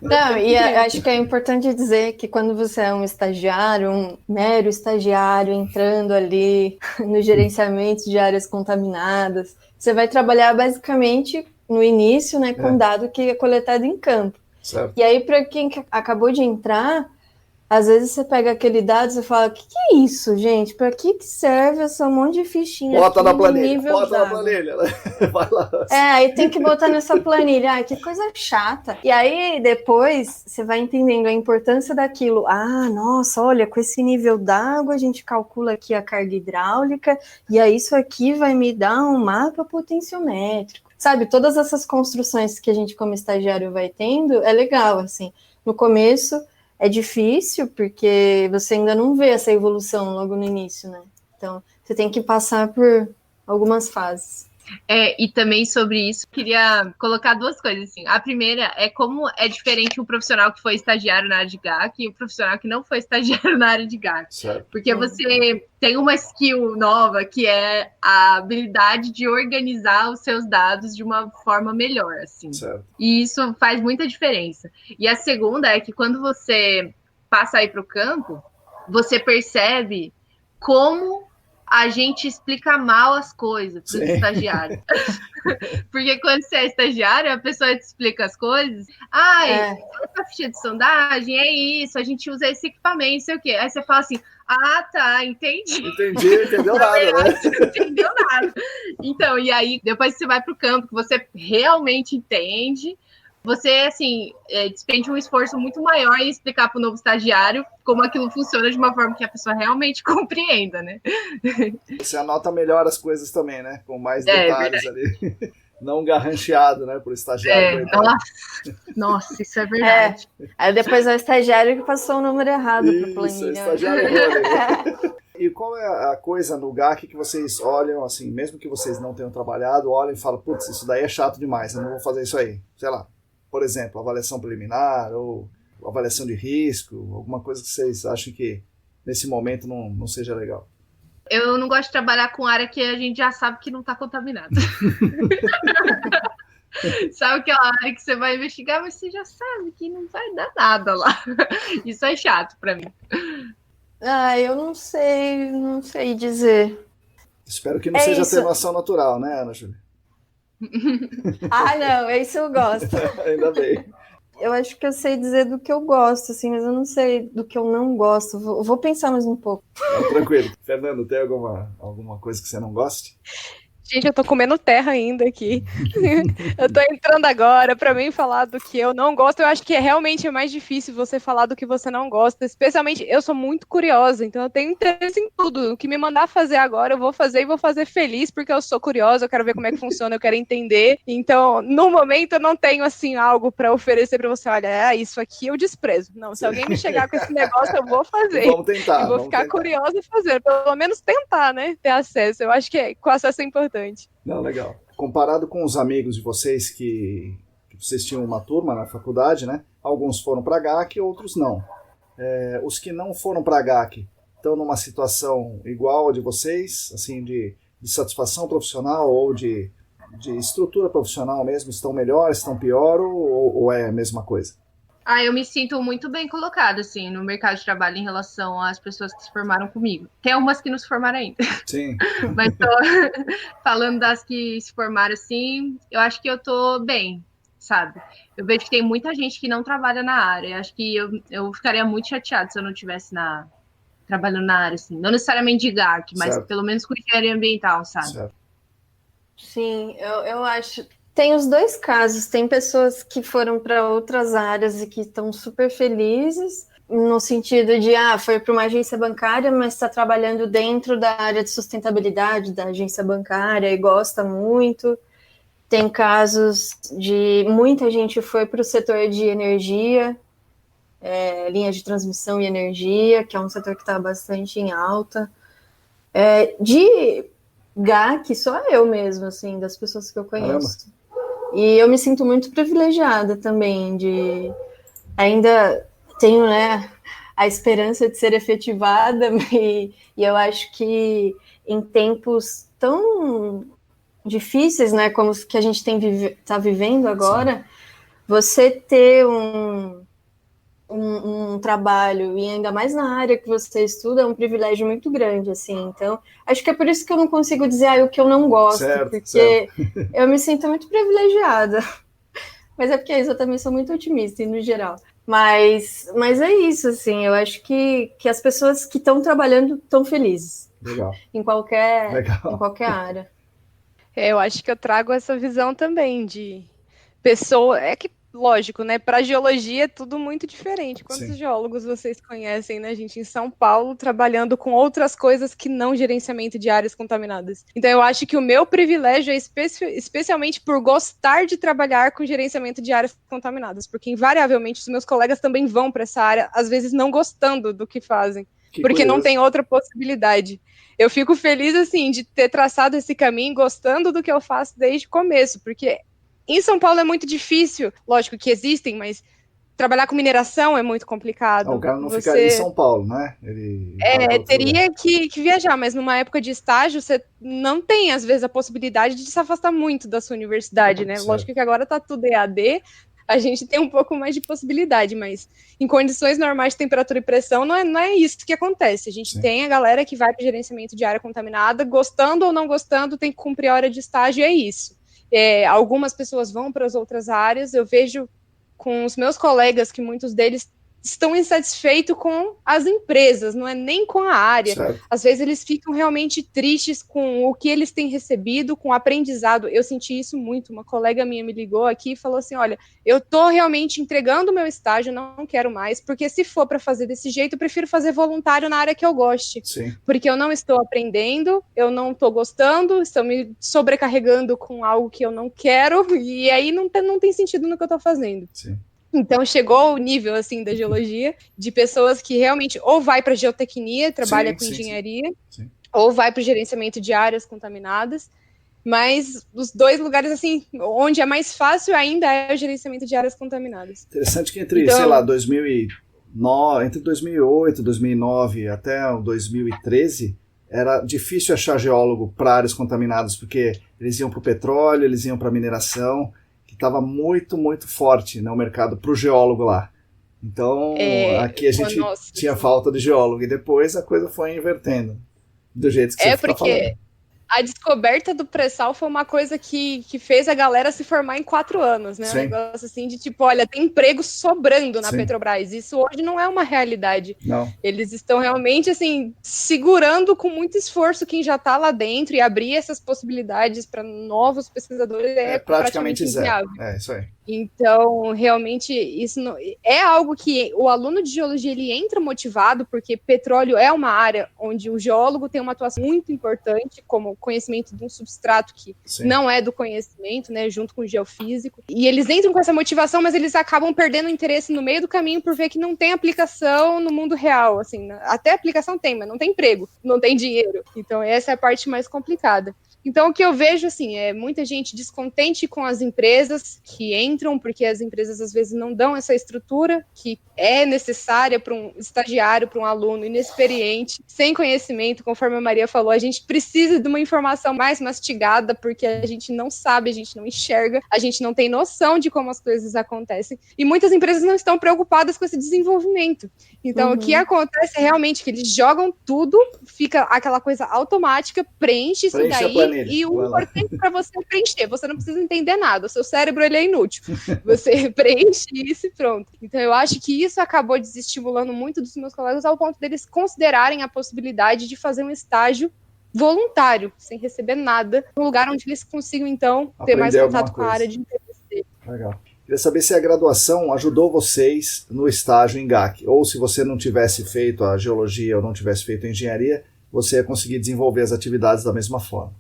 Não, e acho que é importante dizer que quando você é um estagiário, um mero estagiário entrando ali no gerenciamento de áreas contaminadas, você vai trabalhar basicamente no início, né, com dado que é coletado em campo. Certo. E aí, para quem acabou de entrar, às vezes você pega aquele dado e fala, que é isso, gente? Para que serve essa monte de fichinha? Bota na planilha, né? Vai lá. Aí tem que botar nessa planilha. Ai, que coisa chata. E aí, depois, você vai entendendo a importância daquilo. Ah, nossa, olha, com esse nível d'água, a gente calcula aqui a carga hidráulica, e aí isso aqui vai me dar um mapa potenciométrico. Sabe, todas essas construções que a gente, como estagiário, vai tendo, é legal, assim. No começo é difícil, porque você ainda não vê essa evolução logo no início, né? Então, você tem que passar por algumas fases. E também sobre isso, queria colocar duas coisas, assim. A primeira é como é diferente um profissional que foi estagiário na área de GAC e um profissional que não foi estagiário na área de GAC. Certo. Porque você tem uma skill nova, que é a habilidade de organizar os seus dados de uma forma melhor, assim. Certo. E isso faz muita diferença. E a segunda é que quando você passa aí para o campo, você percebe como a gente explica mal as coisas para os estagiários. Porque quando você é estagiário, a pessoa te explica as coisas. Essa ficha de sondagem é isso, a gente usa esse equipamento, sei o quê. Aí você fala assim, tá, entendi. Entendeu nada, né? Entendeu nada. Então, e aí, depois que você vai para o campo, que você realmente entende, você, assim, despende um esforço muito maior em explicar para o novo estagiário como aquilo funciona de uma forma que a pessoa realmente compreenda, né? Você anota melhor as coisas também, né? Com mais detalhes ali. Não garrancheado, né? Por estagiário. Nossa, isso é verdade. Aí depois é o estagiário que passou o número errado para a planilha. Isso, estagiário né? E qual é a coisa no GAC que vocês olham, assim, mesmo que vocês não tenham trabalhado, olham e falam, putz, isso daí é chato demais, eu não vou fazer isso aí. Sei lá. Por exemplo, avaliação preliminar ou avaliação de risco, alguma coisa que vocês acham que nesse momento não seja legal. Eu não gosto de trabalhar com área que a gente já sabe que não está contaminada. Sabe aquela área que você vai investigar, mas você já sabe que não vai dar nada lá. Isso é chato para mim. Eu não sei dizer. Espero que não seja atenuação natural, né, Ana Júlia? Não, isso eu gosto. Ainda bem. Eu acho que eu sei dizer do que eu gosto, assim, mas eu não sei do que eu não gosto. Vou pensar mais um pouco. Tranquilo. Fernando, tem alguma coisa que você não goste? Gente, eu tô comendo terra ainda aqui. Eu tô entrando agora. Pra mim, falar do que eu não gosto, eu acho que realmente é mais difícil você falar do que você não gosta. Especialmente, eu sou muito curiosa, então eu tenho interesse em tudo. O que me mandar fazer agora, eu vou fazer e vou fazer feliz, porque eu sou curiosa, eu quero ver como é que funciona, eu quero entender. Então, no momento, eu não tenho, assim, algo pra oferecer pra você. Olha, isso aqui eu desprezo. Não, se alguém me chegar com esse negócio, eu vou fazer. Vamos tentar. Eu vou ficar curiosa e fazer. Pelo menos tentar, né? Ter acesso. Eu acho que com acesso é importante. Não, legal. Comparado com os amigos de vocês que vocês tinham uma turma na faculdade, né? Alguns foram para a GAC, outros não. Os que não foram para a GAC estão numa situação igual a de vocês, assim, de satisfação profissional ou de estrutura profissional mesmo? Estão melhor, estão pior ou é a mesma coisa? Eu me sinto muito bem colocada, assim, no mercado de trabalho em relação às pessoas que se formaram comigo. Tem algumas que não se formaram ainda. Sim. Mas falando das que se formaram, assim, eu acho que eu tô bem, sabe? Eu vejo que tem muita gente que não trabalha na área. Eu acho que eu ficaria muito chateada se eu não estivesse trabalhando na área, assim. Não necessariamente de GAC, mas pelo menos com engenharia ambiental, sabe? Certo. Sim, eu acho... Tem os dois casos, tem pessoas que foram para outras áreas e que estão super felizes, no sentido de, foi para uma agência bancária, mas está trabalhando dentro da área de sustentabilidade da agência bancária e gosta muito. Tem casos de muita gente foi para o setor de energia, linha de transmissão e energia, que é um setor que está bastante em alta. De GAC, só eu mesmo, assim, das pessoas que eu conheço. Caramba. E eu me sinto muito privilegiada também ainda tenho, né, a esperança de ser efetivada e eu acho que em tempos tão difíceis, né, como os que a gente está vivendo agora, sim, você ter um trabalho, e ainda mais na área que você estuda, é um privilégio muito grande, assim. Então, acho que é por isso que eu não consigo dizer o que eu não gosto, certo, porque certo. Eu me sinto muito privilegiada. Mas é porque eu também sou muito otimista, no geral. Mas é isso, assim, eu acho que as pessoas que estão trabalhando estão felizes. Legal. Em qualquer área. Eu acho que eu trago essa visão também de pessoa. É que, lógico, né? Para geologia é tudo muito diferente. Quantos Sim. geólogos vocês conhecem, né, gente, em São Paulo, trabalhando com outras coisas que não gerenciamento de áreas contaminadas? Então, eu acho que o meu privilégio é especialmente por gostar de trabalhar com gerenciamento de áreas contaminadas, porque invariavelmente os meus colegas também vão para essa área, às vezes não gostando do que fazem, porque curioso. Não tem outra possibilidade. Eu fico feliz, assim, de ter traçado esse caminho, gostando do que eu faço desde o começo, porque em São Paulo é muito difícil, lógico que existem, mas trabalhar com mineração é muito complicado. O cara não ficaria em São Paulo, né? Ele teria que viajar, mas numa época de estágio, você não tem, às vezes, a possibilidade de se afastar muito da sua universidade, né? Certo. Lógico que agora tá tudo EAD, a gente tem um pouco mais de possibilidade, mas em condições normais de temperatura e pressão, não é isso que acontece. A gente Sim. tem a galera que vai para o gerenciamento de área contaminada, gostando ou não gostando, tem que cumprir a hora de estágio, e é isso. Algumas pessoas vão para as outras áreas, eu vejo com os meus colegas que muitos deles estão insatisfeitos com as empresas, não é nem com a área. Certo. Às vezes eles ficam realmente tristes com o que eles têm recebido, com o aprendizado. Eu senti isso muito. Uma colega minha me ligou aqui e falou assim, olha, eu estou realmente entregando o meu estágio, não quero mais, porque se for para fazer desse jeito, eu prefiro fazer voluntário na área que eu goste. Sim. Porque eu não estou aprendendo, eu não estou gostando, estou me sobrecarregando com algo que eu não quero, e aí não tem sentido no que eu estou fazendo. Sim. Então, chegou o nível, assim, da geologia, de pessoas que realmente ou vai para geotecnia, trabalha com engenharia, sim. Ou vai para o gerenciamento de áreas contaminadas, mas os dois lugares, assim, onde é mais fácil ainda é o gerenciamento de áreas contaminadas. Interessante que entre 2008, 2009 até 2013, era difícil achar geólogo para áreas contaminadas, porque eles iam para o petróleo, eles iam para a mineração, estava muito, muito forte, né, o mercado para o geólogo lá. Então, aqui a gente tinha falta de geólogo, e depois a coisa foi invertendo, do jeito que você está falando. A descoberta do pré-sal foi uma coisa que fez a galera se formar em 4 anos, né? Sim. Um negócio assim de tipo, olha, tem emprego sobrando na Sim. Petrobras. Isso hoje não é uma realidade. Não. Eles estão realmente, assim, segurando com muito esforço quem já está lá dentro, e abrir essas possibilidades para novos pesquisadores é praticamente inviável. É isso aí. Então, realmente, isso não, é algo que o aluno de geologia ele entra motivado, porque petróleo é uma área onde o geólogo tem uma atuação muito importante, como conhecimento de um substrato que Sim. não é do conhecimento, né, junto com o geofísico. E eles entram com essa motivação, mas eles acabam perdendo o interesse no meio do caminho por ver que não tem aplicação no mundo real. Assim, até aplicação tem, mas não tem emprego, não tem dinheiro. Então, essa é a parte mais complicada. Então, o que eu vejo, assim, é muita gente descontente com as empresas que entram, porque as empresas, às vezes, não dão essa estrutura que é necessária para um estagiário, para um aluno inexperiente, sem conhecimento, conforme a Maria falou. A gente precisa de uma informação mais mastigada, porque a gente não sabe, a gente não enxerga, a gente não tem noção de como as coisas acontecem. E muitas empresas não estão preocupadas com esse desenvolvimento. Então, o que acontece é realmente que eles jogam tudo, fica aquela coisa automática, preenche isso daí, e o importante para você preencher, você não precisa entender nada, o seu cérebro ele é inútil, você preenche isso e pronto. Então eu acho que isso acabou desestimulando muito dos meus colegas ao ponto deles considerarem a possibilidade de fazer um estágio voluntário, sem receber nada, um lugar onde eles consigam então ter mais contato com a área de interesse dele. Legal. Queria saber se a graduação ajudou vocês no estágio em GAC, ou se você não tivesse feito a geologia ou não tivesse feito a engenharia, você ia conseguir desenvolver as atividades da mesma forma.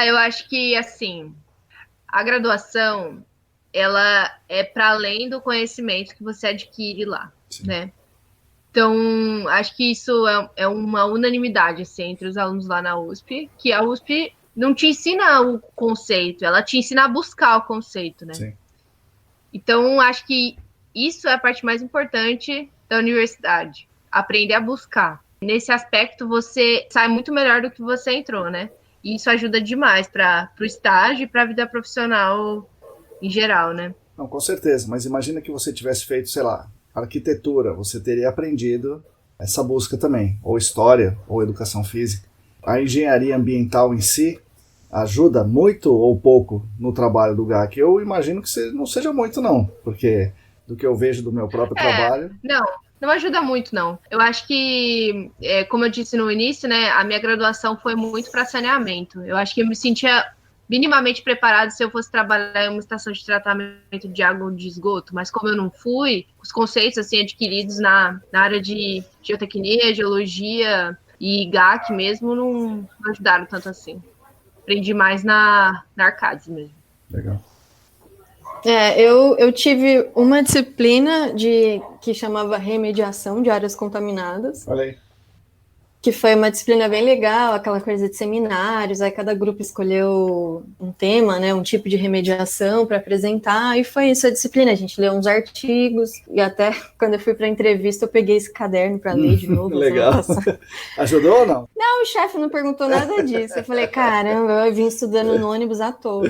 Eu acho que, assim, a graduação, ela é para além do conhecimento que você adquire lá, Sim. né? Então, acho que isso é uma unanimidade assim, entre os alunos lá na USP, que a USP não te ensina o conceito, ela te ensina a buscar o conceito, né? Sim. Então, acho que isso é a parte mais importante da universidade, aprender a buscar. Nesse aspecto, você sai muito melhor do que você entrou, né? E isso ajuda demais para o estágio e para a vida profissional em geral, né? Não, com certeza, mas imagina que você tivesse feito, sei lá, arquitetura, você teria aprendido essa busca também, ou história, ou educação física. A engenharia ambiental em si ajuda muito ou pouco no trabalho do GAC? Eu imagino que não seja muito não, porque do que eu vejo do meu próprio trabalho... Não ajuda muito, não. Eu acho que, como eu disse no início, né, a minha graduação foi muito para saneamento. Eu acho que eu me sentia minimamente preparado se eu fosse trabalhar em uma estação de tratamento de água ou de esgoto, mas como eu não fui, os conceitos assim adquiridos na área de geotecnia, geologia e GAC mesmo não ajudaram tanto assim. Aprendi mais na Arcades mesmo. Legal. Eu tive uma disciplina que chamava remediação de áreas contaminadas. Olha aí. Que foi uma disciplina bem legal, aquela coisa de seminários, aí cada grupo escolheu um tema, né, um tipo de remediação para apresentar, e foi isso a disciplina, a gente leu uns artigos, e até quando eu fui para a entrevista eu peguei esse caderno para ler de novo. Legal. Ajudou ou não? Não, o chefe não perguntou nada disso, eu falei, caramba, eu vim estudando no ônibus à toa.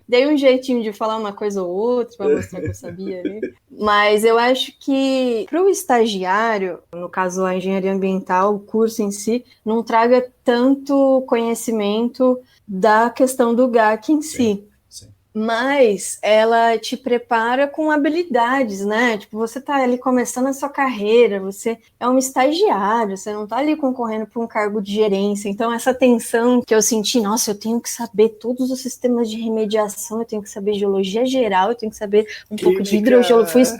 Dei um jeitinho de falar uma coisa ou outra para mostrar que eu sabia ali. Mas eu acho que para o estagiário, no caso a engenharia ambiental, o curso em si, não traga tanto conhecimento da questão do GAC em si. Sim. Mas ela te prepara com habilidades, né? Tipo, você tá ali começando a sua carreira, você é um estagiário, você não tá ali concorrendo para um cargo de gerência. Então, essa tensão que eu senti, nossa, eu tenho que saber todos os sistemas de remediação, eu tenho que saber geologia geral, eu tenho que saber pouco de hidrogeologia.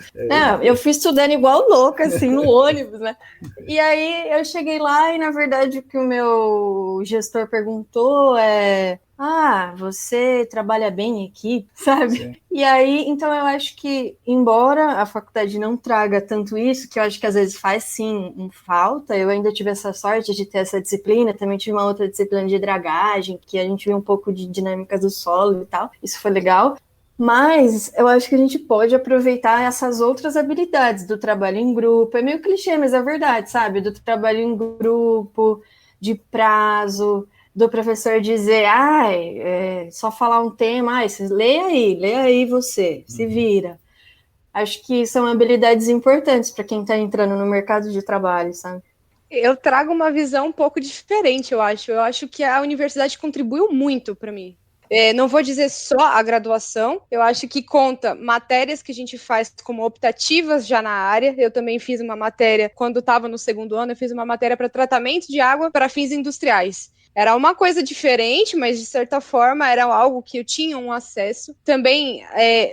Eu fui estudando igual louca, assim, no ônibus, né? E aí, eu cheguei lá e, na verdade, o que o meu gestor perguntou você trabalha bem em equipe, sabe? Sim. E aí, então eu acho que, embora a faculdade não traga tanto isso, que eu acho que às vezes faz sim falta, eu ainda tive essa sorte de ter essa disciplina, também tive uma outra disciplina de dragagem, que a gente viu um pouco de dinâmicas do solo e tal, isso foi legal. Mas eu acho que a gente pode aproveitar essas outras habilidades do trabalho em grupo, é meio clichê, mas é verdade, sabe? Do trabalho em grupo, de prazo, do professor dizer, só falar um tema, lê aí você, se vira. Acho que são habilidades importantes para quem está entrando no mercado de trabalho, sabe? Eu trago uma visão um pouco diferente, eu acho. Eu acho que a universidade contribuiu muito para mim. Não vou dizer só a graduação, eu acho que conta matérias que a gente faz como optativas já na área. Eu também fiz uma matéria, quando estava no segundo ano, eu fiz uma matéria para tratamento de água para fins industriais. Era uma coisa diferente, mas de certa forma era algo que eu tinha um acesso. Também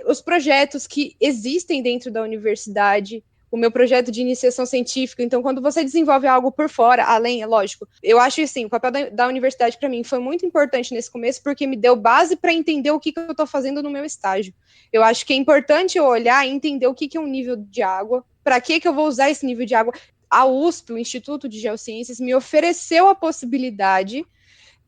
os projetos que existem dentro da universidade, o meu projeto de iniciação científica. Então, quando você desenvolve algo por fora, além, é lógico, eu acho assim, o papel da universidade para mim foi muito importante nesse começo, porque me deu base para entender o que eu estou fazendo no meu estágio. Eu acho que é importante eu olhar e entender o que é um nível de água, para que eu vou usar esse nível de água. A USP, o Instituto de Geociências, me ofereceu a possibilidade,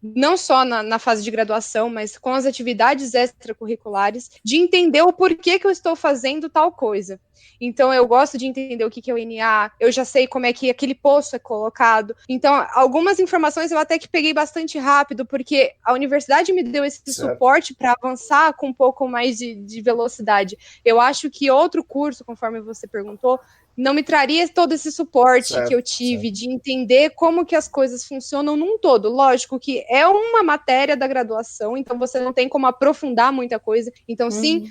não só na fase de graduação, mas com as atividades extracurriculares, de entender o porquê que eu estou fazendo tal coisa. Então, eu gosto de entender o que é o NA, eu já sei como é que aquele poço é colocado. Então, algumas informações eu até que peguei bastante rápido, porque a universidade me deu esse suporte para avançar com um pouco mais de velocidade. Eu acho que outro curso, conforme você perguntou, não me traria todo esse suporte que eu tive de entender como que as coisas funcionam num todo. Lógico que é uma matéria da graduação, então você não tem como aprofundar muita coisa. Então, sim,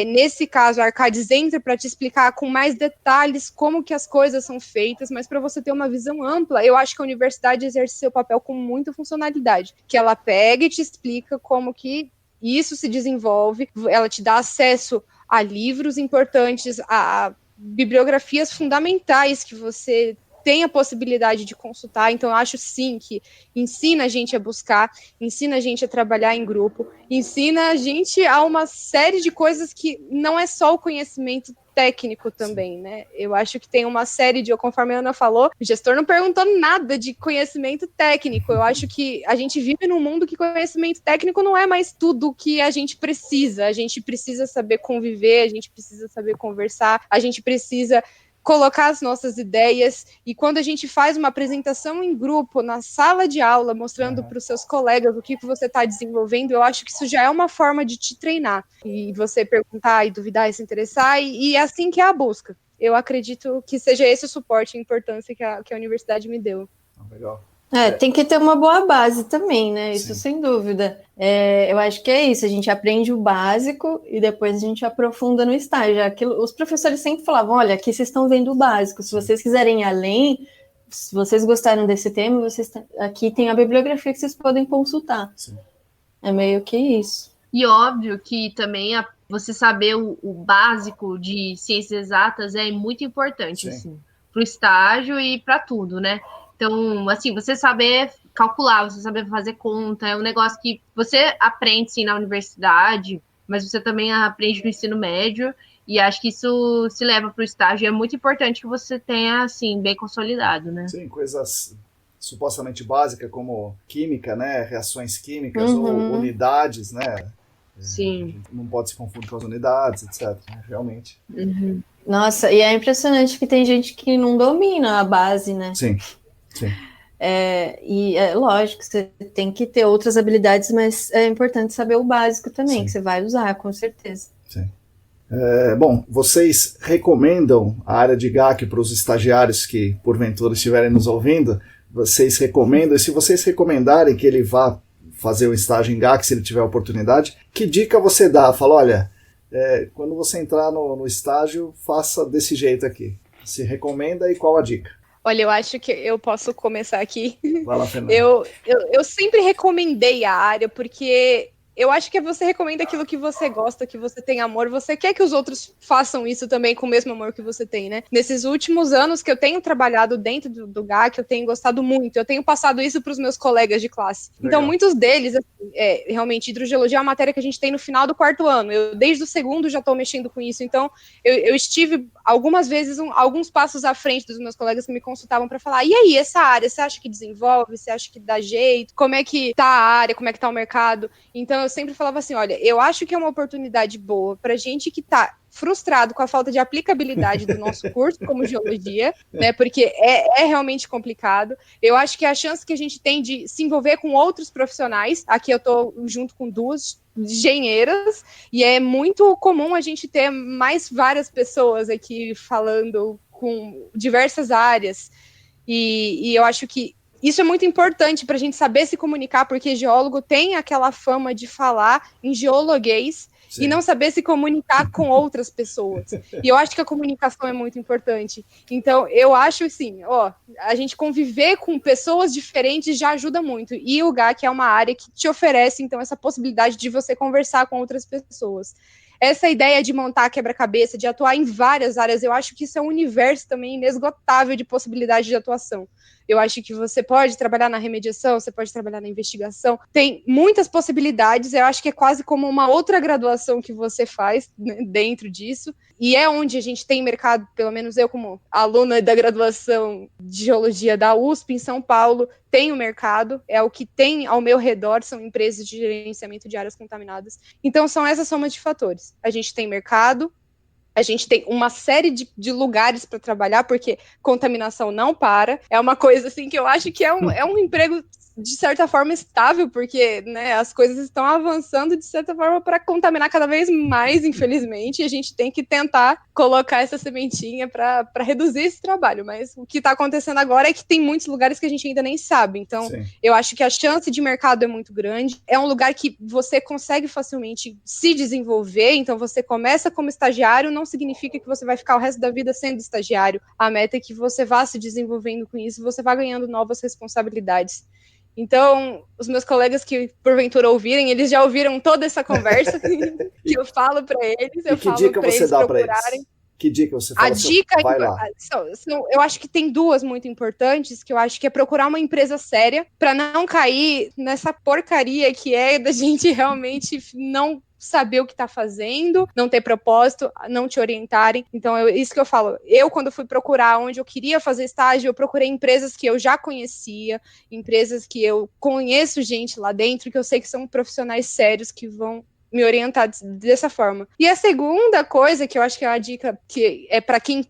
nesse caso, a Arcades entra para te explicar com mais detalhes como que as coisas são feitas, mas para você ter uma visão ampla, eu acho que a universidade exerce seu papel com muita funcionalidade, que ela pega e te explica como que isso se desenvolve, ela te dá acesso a livros importantes, a bibliografias fundamentais que você tem a possibilidade de consultar. Então, eu acho sim que ensina a gente a buscar, ensina a gente a trabalhar em grupo, ensina a gente a uma série de coisas que não é só o conhecimento técnico também, né? Eu acho que tem uma série de, conforme a Ana falou, o gestor não perguntou nada de conhecimento técnico. Eu acho que a gente vive num mundo que conhecimento técnico não é mais tudo que a gente precisa. A gente precisa saber conviver, a gente precisa saber conversar, a gente precisa colocar as nossas ideias, e quando a gente faz uma apresentação em grupo, na sala de aula, mostrando para os seus colegas o que você está desenvolvendo, eu acho que isso já é uma forma de te treinar, e você perguntar, e duvidar, e se interessar, e é assim que é a busca. Eu acredito que seja esse o suporte e a importância que a universidade me deu. Legal. Tem que ter uma boa base também, né? Isso Sim. sem dúvida. Eu acho que é isso, a gente aprende o básico e depois a gente aprofunda no estágio. Os professores sempre falavam, olha, aqui vocês estão vendo o básico, se vocês quiserem ir além, se vocês gostaram desse tema, aqui tem a bibliografia que vocês podem consultar. Sim. É meio que isso. E óbvio que também você saber o básico de ciências exatas é muito importante, assim, para o estágio e para tudo, né? Então, assim, você saber calcular, você saber fazer conta, é um negócio que você aprende, sim, na universidade, mas você também aprende no ensino médio, e acho que isso se leva para o estágio, e é muito importante que você tenha, assim, bem consolidado, né? Sim, coisas supostamente básicas, como química, né, reações químicas, ou unidades, né? Sim. Não pode se confundir com as unidades, etc. Realmente. Nossa, e é impressionante que tem gente que não domina a base, né? Sim. Sim. E é lógico, você tem que ter outras habilidades, mas é importante saber o básico também, Sim. que você vai usar, com certeza. Sim. Bom, vocês recomendam a área de GAC para os estagiários que, porventura, estiverem nos ouvindo? Vocês recomendam? E se vocês recomendarem que ele vá fazer o estágio em GAC, se ele tiver oportunidade, que dica você dá? Fala, olha, quando você entrar no estágio, faça desse jeito aqui. Se recomenda e qual a dica? Olha, eu acho que eu posso começar aqui. Vai lá, Fernanda. Eu sempre recomendei a área, porque eu acho que você recomenda aquilo que você gosta, que você tem amor, você quer que os outros façam isso também com o mesmo amor que você tem, né? Nesses últimos anos que eu tenho trabalhado dentro do GAC, eu tenho gostado muito, eu tenho passado isso para os meus colegas de classe. Legal. Então, muitos deles, assim, realmente, hidrogeologia é uma matéria que a gente tem no final do 4º ano, eu desde o 2º já estou mexendo com isso, então eu estive algumas vezes alguns passos à frente dos meus colegas que me consultavam para falar, e aí, essa área, você acha que desenvolve, você acha que dá jeito, como é que tá a área, como é que tá o mercado? Então, eu sempre falava assim, olha, eu acho que é uma oportunidade boa para gente que está frustrado com a falta de aplicabilidade do nosso curso como geologia, né, porque é realmente complicado. Eu acho que a chance que a gente tem de se envolver com outros profissionais, aqui eu estou junto com 2 engenheiras, e é muito comum a gente ter mais várias pessoas aqui falando com diversas áreas, e eu acho que isso é muito importante para a gente saber se comunicar, porque geólogo tem aquela fama de falar em geologuês Sim. e não saber se comunicar com outras pessoas. E eu acho que a comunicação é muito importante. Então, eu acho assim, a gente conviver com pessoas diferentes já ajuda muito. E o GAC é uma área que te oferece, então, essa possibilidade de você conversar com outras pessoas. Essa ideia de montar quebra-cabeça, de atuar em várias áreas, eu acho que isso é um universo também inesgotável de possibilidade de atuação. Eu acho que você pode trabalhar na remediação, você pode trabalhar na investigação, tem muitas possibilidades, eu acho que é quase como uma outra graduação que você faz, né, dentro disso, e é onde a gente tem mercado, pelo menos eu como aluna da graduação de geologia da USP em São Paulo, tenho mercado, é o que tem ao meu redor, são empresas de gerenciamento de áreas contaminadas, então são essa soma de fatores, a gente tem mercado, a gente tem uma série de lugares para trabalhar, porque contaminação não para. É uma coisa assim que eu acho que é um emprego, de certa forma, estável, porque, né, as coisas estão avançando, de certa forma, para contaminar cada vez mais, infelizmente, e a gente tem que tentar colocar essa sementinha para reduzir esse trabalho. Mas o que está acontecendo agora é que tem muitos lugares que a gente ainda nem sabe. Então, Sim. eu acho que a chance de mercado é muito grande. É um lugar que você consegue facilmente se desenvolver. Então, você começa como estagiário, não significa que você vai ficar o resto da vida sendo estagiário. A meta é que você vá se desenvolvendo com isso, você vá ganhando novas responsabilidades. Então, os meus colegas que porventura ouvirem, eles já ouviram toda essa conversa que eu falo para eles, eu falo para eles procurarem. Que dica você fala? A dica, vai lá. eu acho que tem duas muito importantes, que eu acho que é procurar uma empresa séria para não cair nessa porcaria que é da gente realmente não saber o que está fazendo, não ter propósito, não te orientarem. Então, isso que eu falo. Eu, quando fui procurar onde eu queria fazer estágio, eu procurei empresas que eu já conhecia, empresas que eu conheço gente lá dentro, que eu sei que são profissionais sérios que vão me orientar dessa forma. E a segunda coisa, que eu acho que é uma dica que é para quem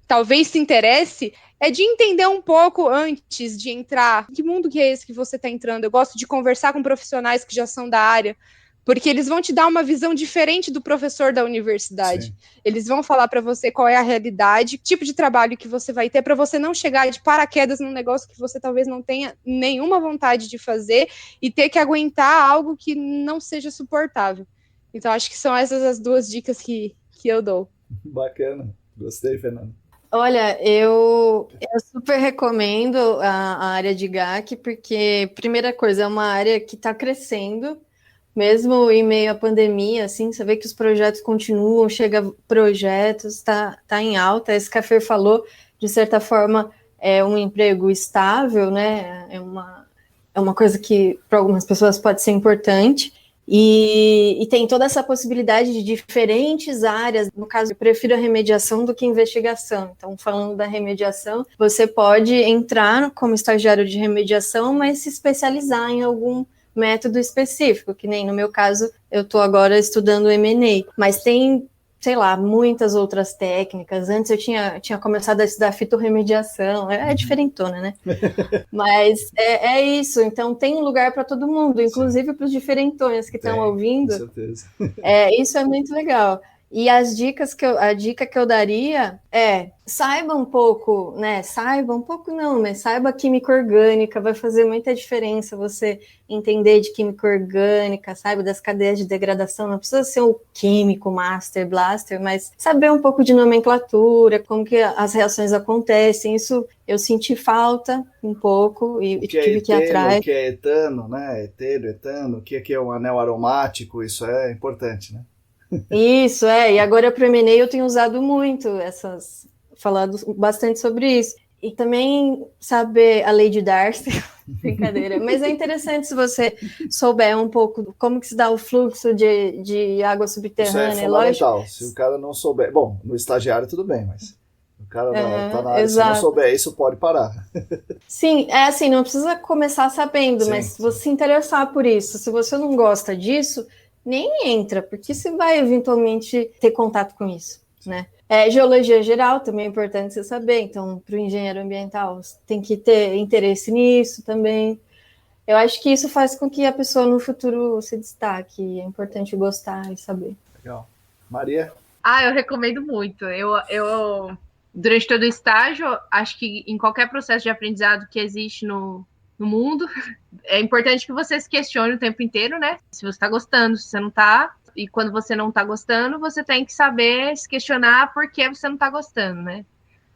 talvez se interesse, é de entender um pouco antes de entrar. Que mundo que é esse que você está entrando? Eu gosto de conversar com profissionais que já são da área, porque eles vão te dar uma visão diferente do professor da universidade. Sim. Eles vão falar para você qual é a realidade, que tipo de trabalho que você vai ter, para você não chegar de paraquedas num negócio que você talvez não tenha nenhuma vontade de fazer e ter que aguentar algo que não seja suportável. Então, acho que são essas as duas dicas que eu dou. Bacana. Gostei, Fernando. Olha, eu super recomendo a área de GAC, porque, primeira coisa, é uma área que está crescendo, mesmo em meio à pandemia, assim, você vê que os projetos continuam, chega projetos, tá em alta. Esse que a Fer falou, de certa forma, é um emprego estável, né? É uma coisa que para algumas pessoas pode ser importante. E tem toda essa possibilidade de diferentes áreas. No caso, eu prefiro a remediação do que investigação. Então, falando da remediação, você pode entrar como estagiário de remediação, mas se especializar em algum método específico, que nem no meu caso, eu estou agora estudando M&A, mas tem, sei lá, muitas outras técnicas. Antes eu tinha começado a estudar fitorremediação, é diferentona, né? Mas é isso, então tem um lugar para todo mundo, inclusive para os diferentões que estão ouvindo. Com certeza. Isso é muito legal. E a dica que eu daria é, saiba um pouco, né? Saiba um pouco não, mas saiba química orgânica, vai fazer muita diferença você entender de química orgânica, saiba das cadeias de degradação, não precisa ser um químico, master, blaster, mas saber um pouco de nomenclatura, como que as reações acontecem, isso eu senti falta um pouco e tive que ir atrás. O que é etano, né? Etero, etano, o que é um anel aromático, isso é importante, né? Isso, e agora para o M&A eu tenho usado muito falado bastante sobre isso. E também saber a lei de Darcy, brincadeira, mas é interessante se você souber um pouco como que se dá o fluxo de água subterrânea. Isso é fundamental, lógico. Se o cara não souber, bom, no estagiário tudo bem, mas o cara tá na área, se não souber isso, pode parar. Sim, assim, não precisa começar sabendo, mas se você se interessar por isso, se você não gosta disso, nem entra, porque você vai eventualmente ter contato com isso, né? Geologia geral também é importante você saber, então, para o engenheiro ambiental, você tem que ter interesse nisso também. Eu acho que isso faz com que a pessoa no futuro se destaque, é importante gostar e saber. Legal. Maria? Eu recomendo muito. Eu durante todo o estágio, acho que em qualquer processo de aprendizado que existe no mundo, é importante que você se questione o tempo inteiro, né? Se você está gostando, se você não está. E quando você não está gostando, você tem que saber se questionar por que você não está gostando, né?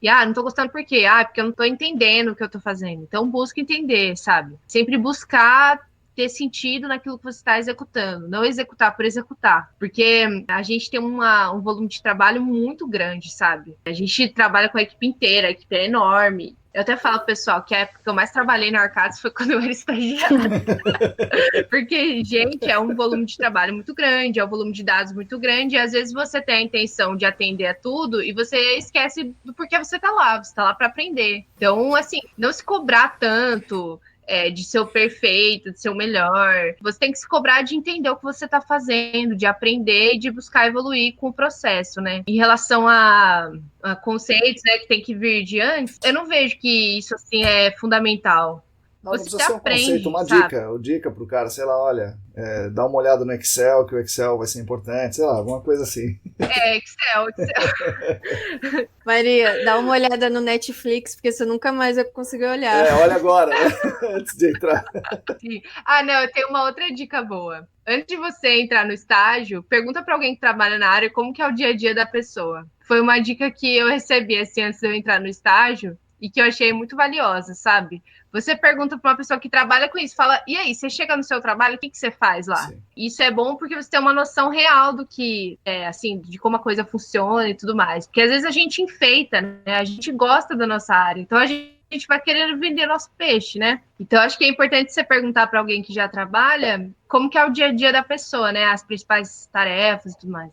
E, não tô gostando por quê? Porque eu não tô entendendo o que eu tô fazendo. Então, busca entender, sabe? Sempre buscar ter sentido naquilo que você está executando. Não executar por executar. Porque a gente tem um volume de trabalho muito grande, sabe? A gente trabalha com a equipe inteira, a equipe é enorme. Eu até falo pro pessoal que a época que eu mais trabalhei na Arcados foi quando eu era estagiária. Porque, gente, é um volume de trabalho muito grande, é um volume de dados muito grande, e às vezes você tem a intenção de atender a tudo e você esquece do porquê você tá lá para aprender. Então, assim, não se cobrar tanto de ser o perfeito, de ser o melhor. Você tem que se cobrar de entender o que você está fazendo, de aprender e de buscar evoluir com o processo, né? Em relação a conceitos, né, que tem que vir de antes, eu não vejo que isso, assim, é fundamental. Não precisa você ser um aprende, conceito, uma sabe? dica pro cara, sei lá, olha, dá uma olhada no Excel, que o Excel vai ser importante, sei lá, alguma coisa assim. Excel. Maria, dá uma olhada no Netflix, porque você nunca mais vai conseguir olhar. Olha agora, né? Antes de entrar. Sim. Não, eu tenho uma outra dica boa. Antes de você entrar no estágio, pergunta para alguém que trabalha na área como que é o dia a dia da pessoa. Foi uma dica que eu recebi, assim, antes de eu entrar no estágio. e que eu achei muito valiosa, sabe? Você pergunta para uma pessoa que trabalha com isso, fala, e aí, você chega no seu trabalho, o que você faz lá? Sim. Isso é bom porque você tem uma noção real do que, assim, de como a coisa funciona e tudo mais. Porque às vezes a gente enfeita, né? A gente gosta da nossa área, então a gente vai querer vender nosso peixe, né? Então, acho que é importante você perguntar para alguém que já trabalha como que é o dia a dia da pessoa, né? As principais tarefas e tudo mais.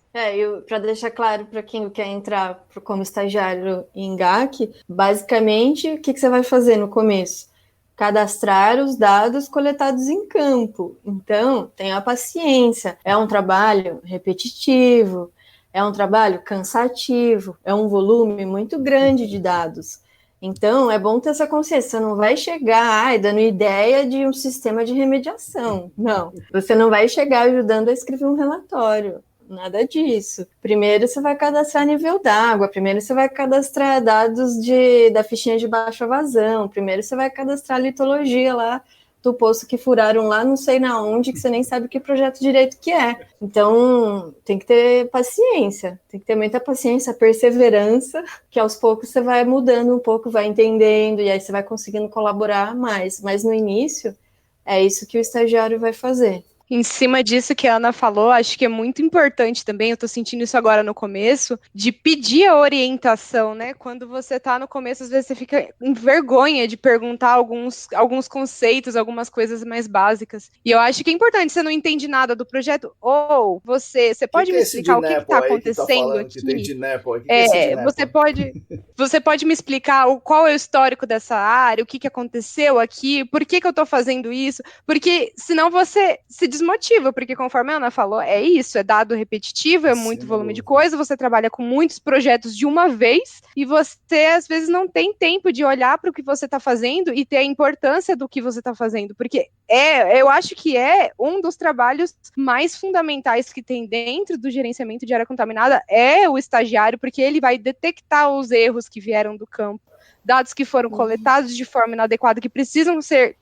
Para deixar claro para quem quer entrar como estagiário em GAC, basicamente, o que você vai fazer no começo? Cadastrar os dados coletados em campo. Então, tenha paciência. É um trabalho repetitivo, é um trabalho cansativo, é um volume muito grande de dados. Então, é bom ter essa consciência. Você não vai chegar dando ideia de um sistema de remediação. Não. Você não vai chegar ajudando a escrever um relatório. Nada disso. Primeiro você vai cadastrar nível d'água, primeiro você vai cadastrar dados da fichinha de baixa vazão, primeiro você vai cadastrar a litologia lá do poço que furaram lá, não sei na onde, que você nem sabe que projeto direito que é. Então, tem que ter paciência, tem que ter muita paciência, perseverança, que aos poucos você vai mudando um pouco, vai entendendo, e aí você vai conseguindo colaborar mais. Mas no início, é isso que o estagiário vai fazer. Em cima disso que a Ana falou, acho que é muito importante também, eu tô sentindo isso agora no começo, de pedir a orientação, né? Quando você tá no começo, às vezes você fica em vergonha de perguntar alguns conceitos, algumas coisas mais básicas. E eu acho que é importante, você não entende nada do projeto, ou você pode me explicar o que tá acontecendo aqui? Você pode me explicar qual é o histórico dessa área, o que aconteceu aqui, por que eu tô fazendo isso? Porque senão você se desmotiva, porque conforme a Ana falou, é isso, é dado repetitivo, é muito volume de coisa, você trabalha com muitos projetos de uma vez, e você às vezes não tem tempo de olhar para o que você está fazendo e ter a importância do que você está fazendo, porque eu acho que é um dos trabalhos mais fundamentais que tem dentro do gerenciamento de área contaminada, é o estagiário, porque ele vai detectar os erros que vieram do campo, dados que foram coletados de forma inadequada, que precisam ser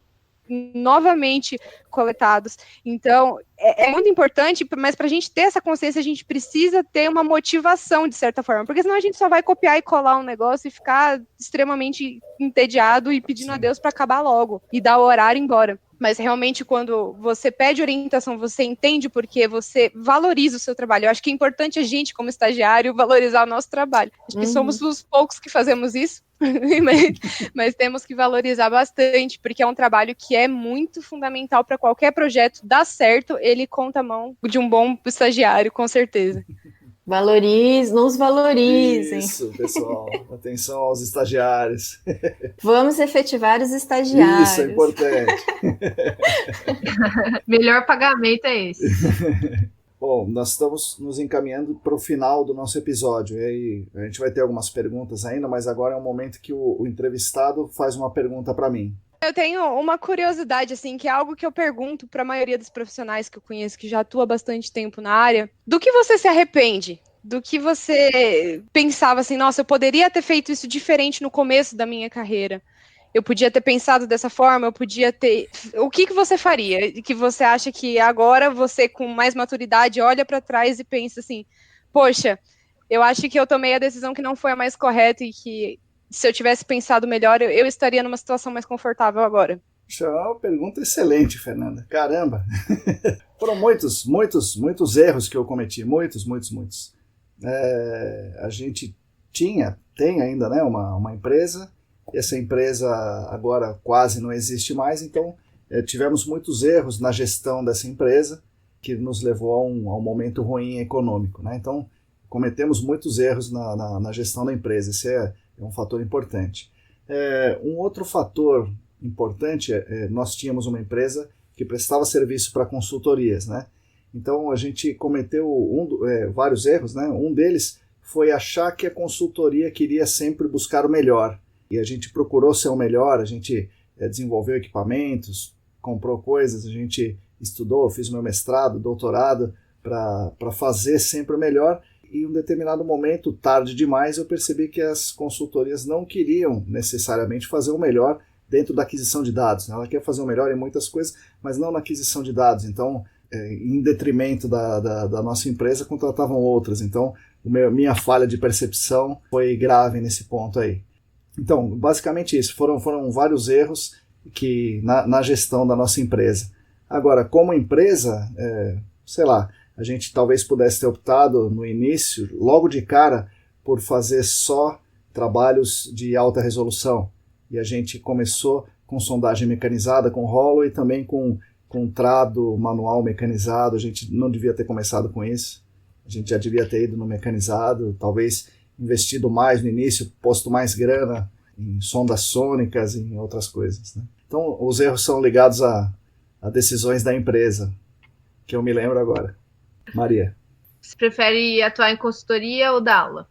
novamente coletados. Então, é muito importante, mas para a gente ter essa consciência, a gente precisa ter uma motivação, de certa forma, porque senão a gente só vai copiar e colar um negócio e ficar extremamente entediado e pedindo a Deus para acabar logo e dar o horário e ir embora. Mas realmente, quando você pede orientação, você entende porque você valoriza o seu trabalho. Eu acho que é importante a gente, como estagiário, valorizar o nosso trabalho. Acho que somos os poucos que fazemos isso, mas temos que valorizar bastante, porque é um trabalho que é muito fundamental para qualquer projeto dar certo. Ele conta a mão de um bom estagiário, com certeza. Nos valorizem. Isso, pessoal. Atenção aos estagiários. Vamos efetivar os estagiários. Isso é importante. Melhor pagamento é esse. Bom, nós estamos nos encaminhando para o final do nosso episódio. E aí, a gente vai ter algumas perguntas ainda, mas agora é um momento que o entrevistado faz uma pergunta para mim. Eu tenho uma curiosidade, assim, que é algo que eu pergunto para a maioria dos profissionais que eu conheço, que já atua há bastante tempo na área. Do que você se arrepende? Do que você pensava assim, nossa, eu poderia ter feito isso diferente no começo da minha carreira? Eu podia ter pensado dessa forma, eu podia ter... O que você faria? Que você acha que agora você, com mais maturidade, olha para trás e pensa assim, poxa, eu acho que eu tomei a decisão que não foi a mais correta e que se eu tivesse pensado melhor, eu estaria numa situação mais confortável agora. Isso é uma pergunta excelente, Fernanda. Caramba! Foram muitos erros que eu cometi. Muitos. A gente tem ainda, né, uma empresa. Essa empresa agora quase não existe mais, então tivemos muitos erros na gestão dessa empresa que nos levou a um momento ruim econômico, né? Então, cometemos muitos erros na gestão da empresa. Esse é um fator importante. Um outro fator importante nós tínhamos uma empresa que prestava serviço para consultorias, né? Então a gente cometeu vários erros, né? Um deles foi achar que a consultoria queria sempre buscar o melhor. E a gente procurou ser o melhor, a gente desenvolveu equipamentos, comprou coisas, a gente estudou, fiz meu mestrado, doutorado, para fazer sempre o melhor. E em um determinado momento, tarde demais, eu percebi que as consultorias não queriam necessariamente fazer o melhor dentro da aquisição de dados. Ela quer fazer o melhor em muitas coisas, mas não na aquisição de dados. Então, em detrimento da nossa empresa, contratavam outras. Então, minha falha de percepção foi grave nesse ponto aí. Então, basicamente isso. Foram vários erros que na gestão da nossa empresa. Agora, como empresa, sei lá, a gente talvez pudesse ter optado no início, logo de cara, por fazer só trabalhos de alta resolução. E a gente começou com sondagem mecanizada, com rolo, e também com trado manual mecanizado. A gente não devia ter começado com isso. A gente já devia ter ido no mecanizado, talvez investido mais no início, posto mais grana em sondas sônicas e em outras coisas, né? Então, os erros são ligados a decisões da empresa, que eu me lembro agora. Maria. Você prefere atuar em consultoria ou dar aula?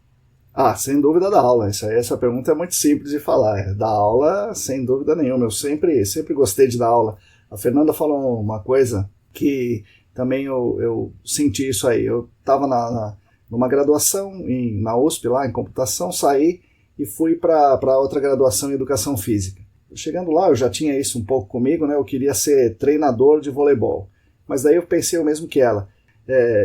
Sem dúvida da aula. Essa pergunta é muito simples de falar. Da aula, sem dúvida nenhuma. Eu sempre gostei de dar aula. A Fernanda falou uma coisa que também eu senti isso aí. Eu estava numa graduação na USP, lá em computação, saí e fui para outra graduação em educação física. Chegando lá, eu já tinha isso um pouco comigo, né? Eu queria ser treinador de voleibol. Mas daí eu pensei o mesmo que ela.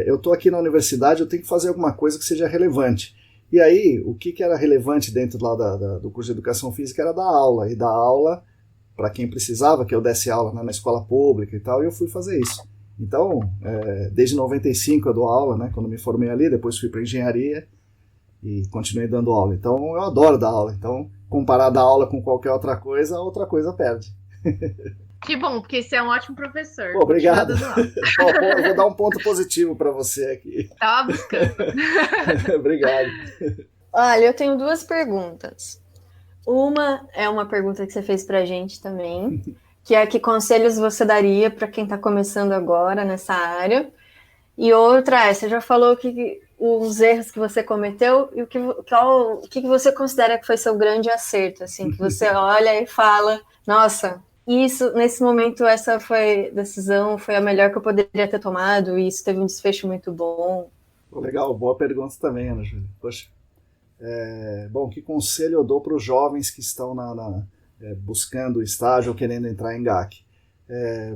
Eu estou aqui na universidade, eu tenho que fazer alguma coisa que seja relevante. E aí, o que era relevante dentro lá do curso de educação física era dar aula. E dar aula para quem precisava que eu desse aula, né, na escola pública e tal, e eu fui fazer isso. Então, desde 95 eu dou aula, né, quando me formei ali, depois fui para engenharia e continuei dando aula. Então, eu adoro dar aula. Então, comparar dar aula com qualquer outra coisa, a outra coisa perde. Que bom, porque você é um ótimo professor. Pô, obrigado. Eu vou dar um ponto positivo para você aqui. Tava buscando. Obrigado. Olha, eu tenho duas perguntas. Uma é uma pergunta que você fez pra gente também, que é que conselhos você daria para quem está começando agora nessa área. E outra você já falou que os erros que você cometeu e o que você considera que foi seu grande acerto, assim, que você olha e fala, nossa, isso, nesse momento, essa decisão foi a melhor que eu poderia ter tomado e isso teve um desfecho muito bom. Legal, boa pergunta também, Ana Júlia. Poxa. Bom, que conselho eu dou para os jovens que estão buscando estágio ou querendo entrar em GAC?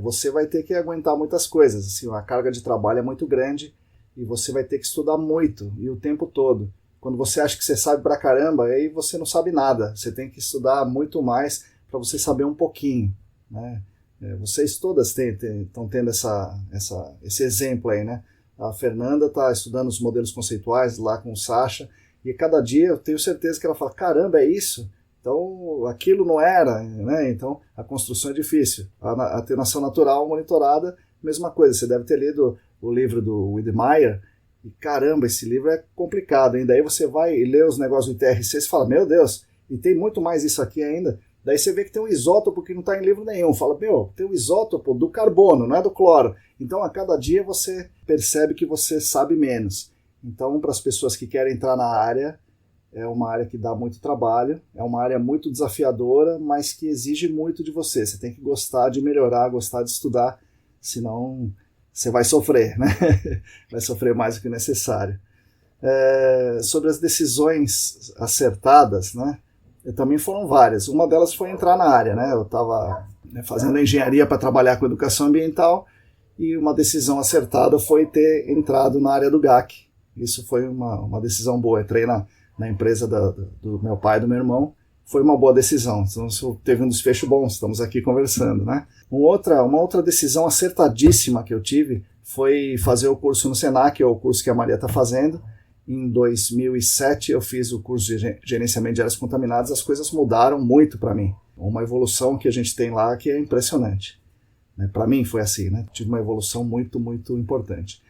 Você vai ter que aguentar muitas coisas, assim, a carga de trabalho é muito grande e você vai ter que estudar muito e o tempo todo. Quando você acha que você sabe pra caramba, aí você não sabe nada, você tem que estudar muito mais para você saber um pouquinho, né? Vocês todas estão tendo esse exemplo aí, né? A Fernanda está estudando os modelos conceituais lá com o Sacha, e cada dia eu tenho certeza que ela fala, caramba, é isso? Então, aquilo não era, né? Então, a construção é difícil. A atenuação natural monitorada, mesma coisa. Você deve ter lido o livro do Wiedemeyer, e caramba, esse livro é complicado, hein? Daí você vai e lê os negócios do ITRC e fala, meu Deus, e tem muito mais isso aqui ainda. Daí você vê que tem um isótopo que não está em livro nenhum. Fala, tem um isótopo do carbono, não é do cloro. Então, a cada dia você percebe que você sabe menos. Então, para as pessoas que querem entrar na área, é uma área que dá muito trabalho, é uma área muito desafiadora, mas que exige muito de você. Você tem que gostar de melhorar, gostar de estudar, senão você vai sofrer, né? Vai sofrer mais do que necessário. Sobre as decisões acertadas, né? Também foram várias. Uma delas foi entrar na área, né? Eu estava fazendo engenharia para trabalhar com educação ambiental e uma decisão acertada foi ter entrado na área do GAC. Isso foi uma decisão boa. Entrei na empresa do meu pai e do meu irmão. Foi uma boa decisão. Então, isso teve um desfecho bom. Estamos aqui conversando, né? Uma outra decisão acertadíssima que eu tive foi fazer o curso no Senac, ou o curso que a Maria está fazendo. Em 2007 eu fiz o curso de gerenciamento de áreas contaminadas, as coisas mudaram muito para mim. Uma evolução que a gente tem lá que é impressionante. Para mim foi assim, né? Tive uma evolução muito, muito importante.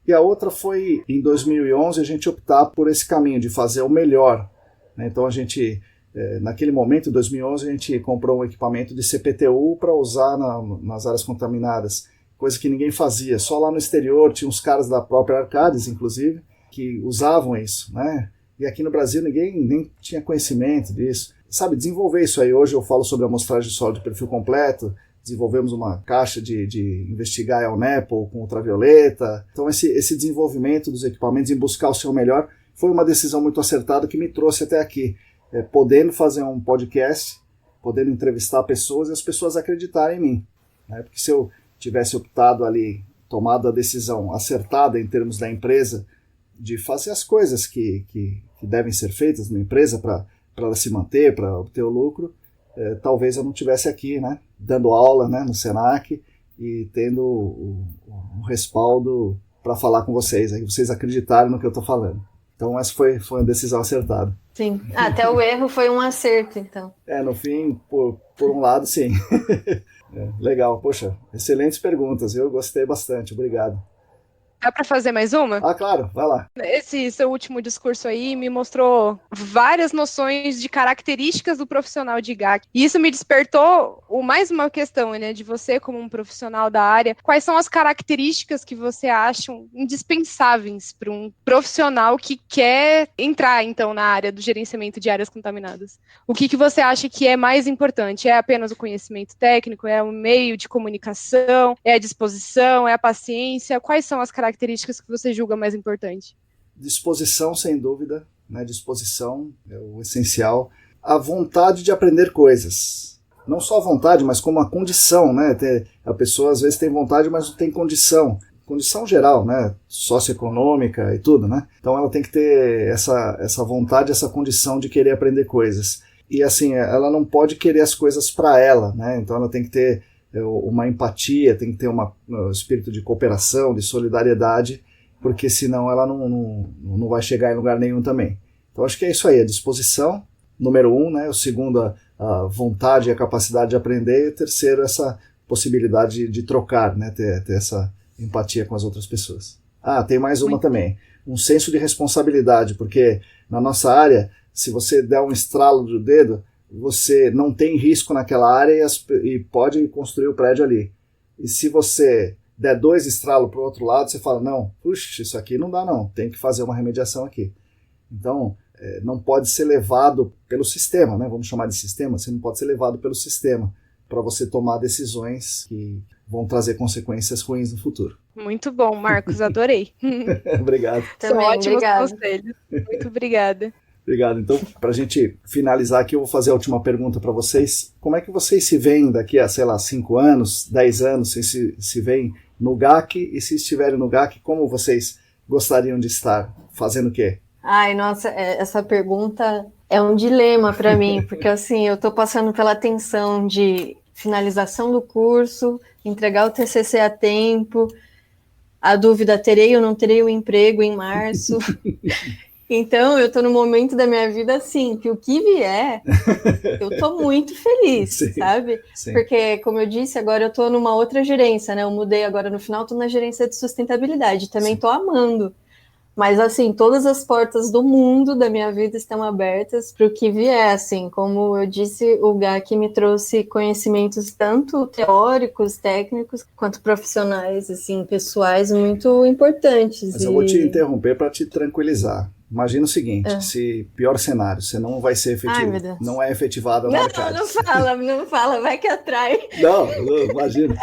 E a outra foi, em 2011, a gente optar por esse caminho de fazer o melhor. Então a gente, naquele momento, em 2011, a gente comprou um equipamento de CPTU para usar nas áreas contaminadas, coisa que ninguém fazia. Só lá no exterior tinha uns caras da própria Arcades, inclusive, que usavam isso, né? E aqui no Brasil ninguém nem tinha conhecimento disso. Sabe, desenvolver isso aí. Hoje eu falo sobre amostragem de solo de perfil completo, desenvolvemos uma caixa de investigar a NEPL com ultravioleta. Então esse desenvolvimento dos equipamentos em buscar o seu melhor foi uma decisão muito acertada que me trouxe até aqui, podendo fazer um podcast, podendo entrevistar pessoas e as pessoas acreditarem em mim, né? Porque se eu tivesse optado ali, tomado a decisão acertada em termos da empresa, de fazer as coisas que devem ser feitas na empresa para para ela se manter, para obter o lucro, talvez eu não estivesse aqui, né, dando aula, né, no Senac e tendo o respaldo para falar com vocês, aí vocês acreditarem no que eu estou falando. Então essa foi uma decisão acertada. Sim, até o erro foi um acerto, então. No fim, por um lado, sim. Legal, poxa, excelentes perguntas, eu gostei bastante, obrigado. Dá para fazer mais uma? Ah, claro, vai lá. Esse seu último discurso aí me mostrou várias noções de características do profissional de GAC. E isso me despertou mais uma questão, né, de você como um profissional da área. Quais são as características que você acha indispensáveis para um profissional que quer entrar, então, na área do gerenciamento de áreas contaminadas? O que você acha que é mais importante? É apenas o conhecimento técnico? É o meio de comunicação? É a disposição? É a paciência? Quais são as características que você julga mais importante? Disposição, sem dúvida, né? Disposição é o essencial. A vontade de aprender coisas. Não só a vontade, mas como a condição, né? A pessoa às vezes tem vontade, mas não tem condição. Condição geral, né? Socioeconômica e tudo, né? Então ela tem que ter essa vontade, essa condição de querer aprender coisas. E assim, ela não pode querer as coisas para ela, né? Então ela tem que ter uma empatia, tem que ter um espírito de cooperação, de solidariedade, porque senão ela não vai chegar em lugar nenhum também. Então acho que é isso aí, a disposição, número 1, né? O segundo, a vontade e a capacidade de aprender, e o terceiro, essa possibilidade de trocar, né? Ter essa empatia com as outras pessoas. Tem mais uma também, um senso de responsabilidade, porque na nossa área, se você der um estralo do dedo, você não tem risco naquela área e pode construir o prédio ali. E se você der 2 estralos para o outro lado, você fala, não, puxa, isso aqui não dá não, tem que fazer uma remediação aqui. Então, não pode ser levado pelo sistema, né? Vamos chamar de sistema, você não pode ser levado pelo sistema para você tomar decisões que vão trazer consequências ruins no futuro. Muito bom, Marcos, adorei. Obrigado. São ótimos conselhos. Muito obrigada. Obrigado. Então, para a gente finalizar aqui, eu vou fazer a última pergunta para vocês. Como é que vocês se veem daqui a, 5 anos, 10 anos, vocês se veem no GAC? E se estiverem no GAC, como vocês gostariam de estar? Fazendo o quê? Ai, nossa, essa pergunta é um dilema para mim, porque assim, eu estou passando pela tensão de finalização do curso, entregar o TCC a tempo, a dúvida, terei ou não terei o emprego em março... Então, eu estou no momento da minha vida, assim, que o que vier, eu estou muito feliz, sim, sabe? Sim. Porque, como eu disse, agora eu estou numa outra gerência, né? Eu mudei agora no final, estou na gerência de sustentabilidade. Também estou amando. Mas, assim, todas as portas do mundo da minha vida estão abertas para o que vier, assim. Como eu disse, o GAC me trouxe conhecimentos tanto teóricos, técnicos, quanto profissionais, assim, pessoais, muito importantes. Mas eu vou te interromper para te tranquilizar. Imagina o seguinte, se pior cenário, você não vai ser efetivado, não é efetivado na Arcades. Não fala, vai que atrai. Não, imagina.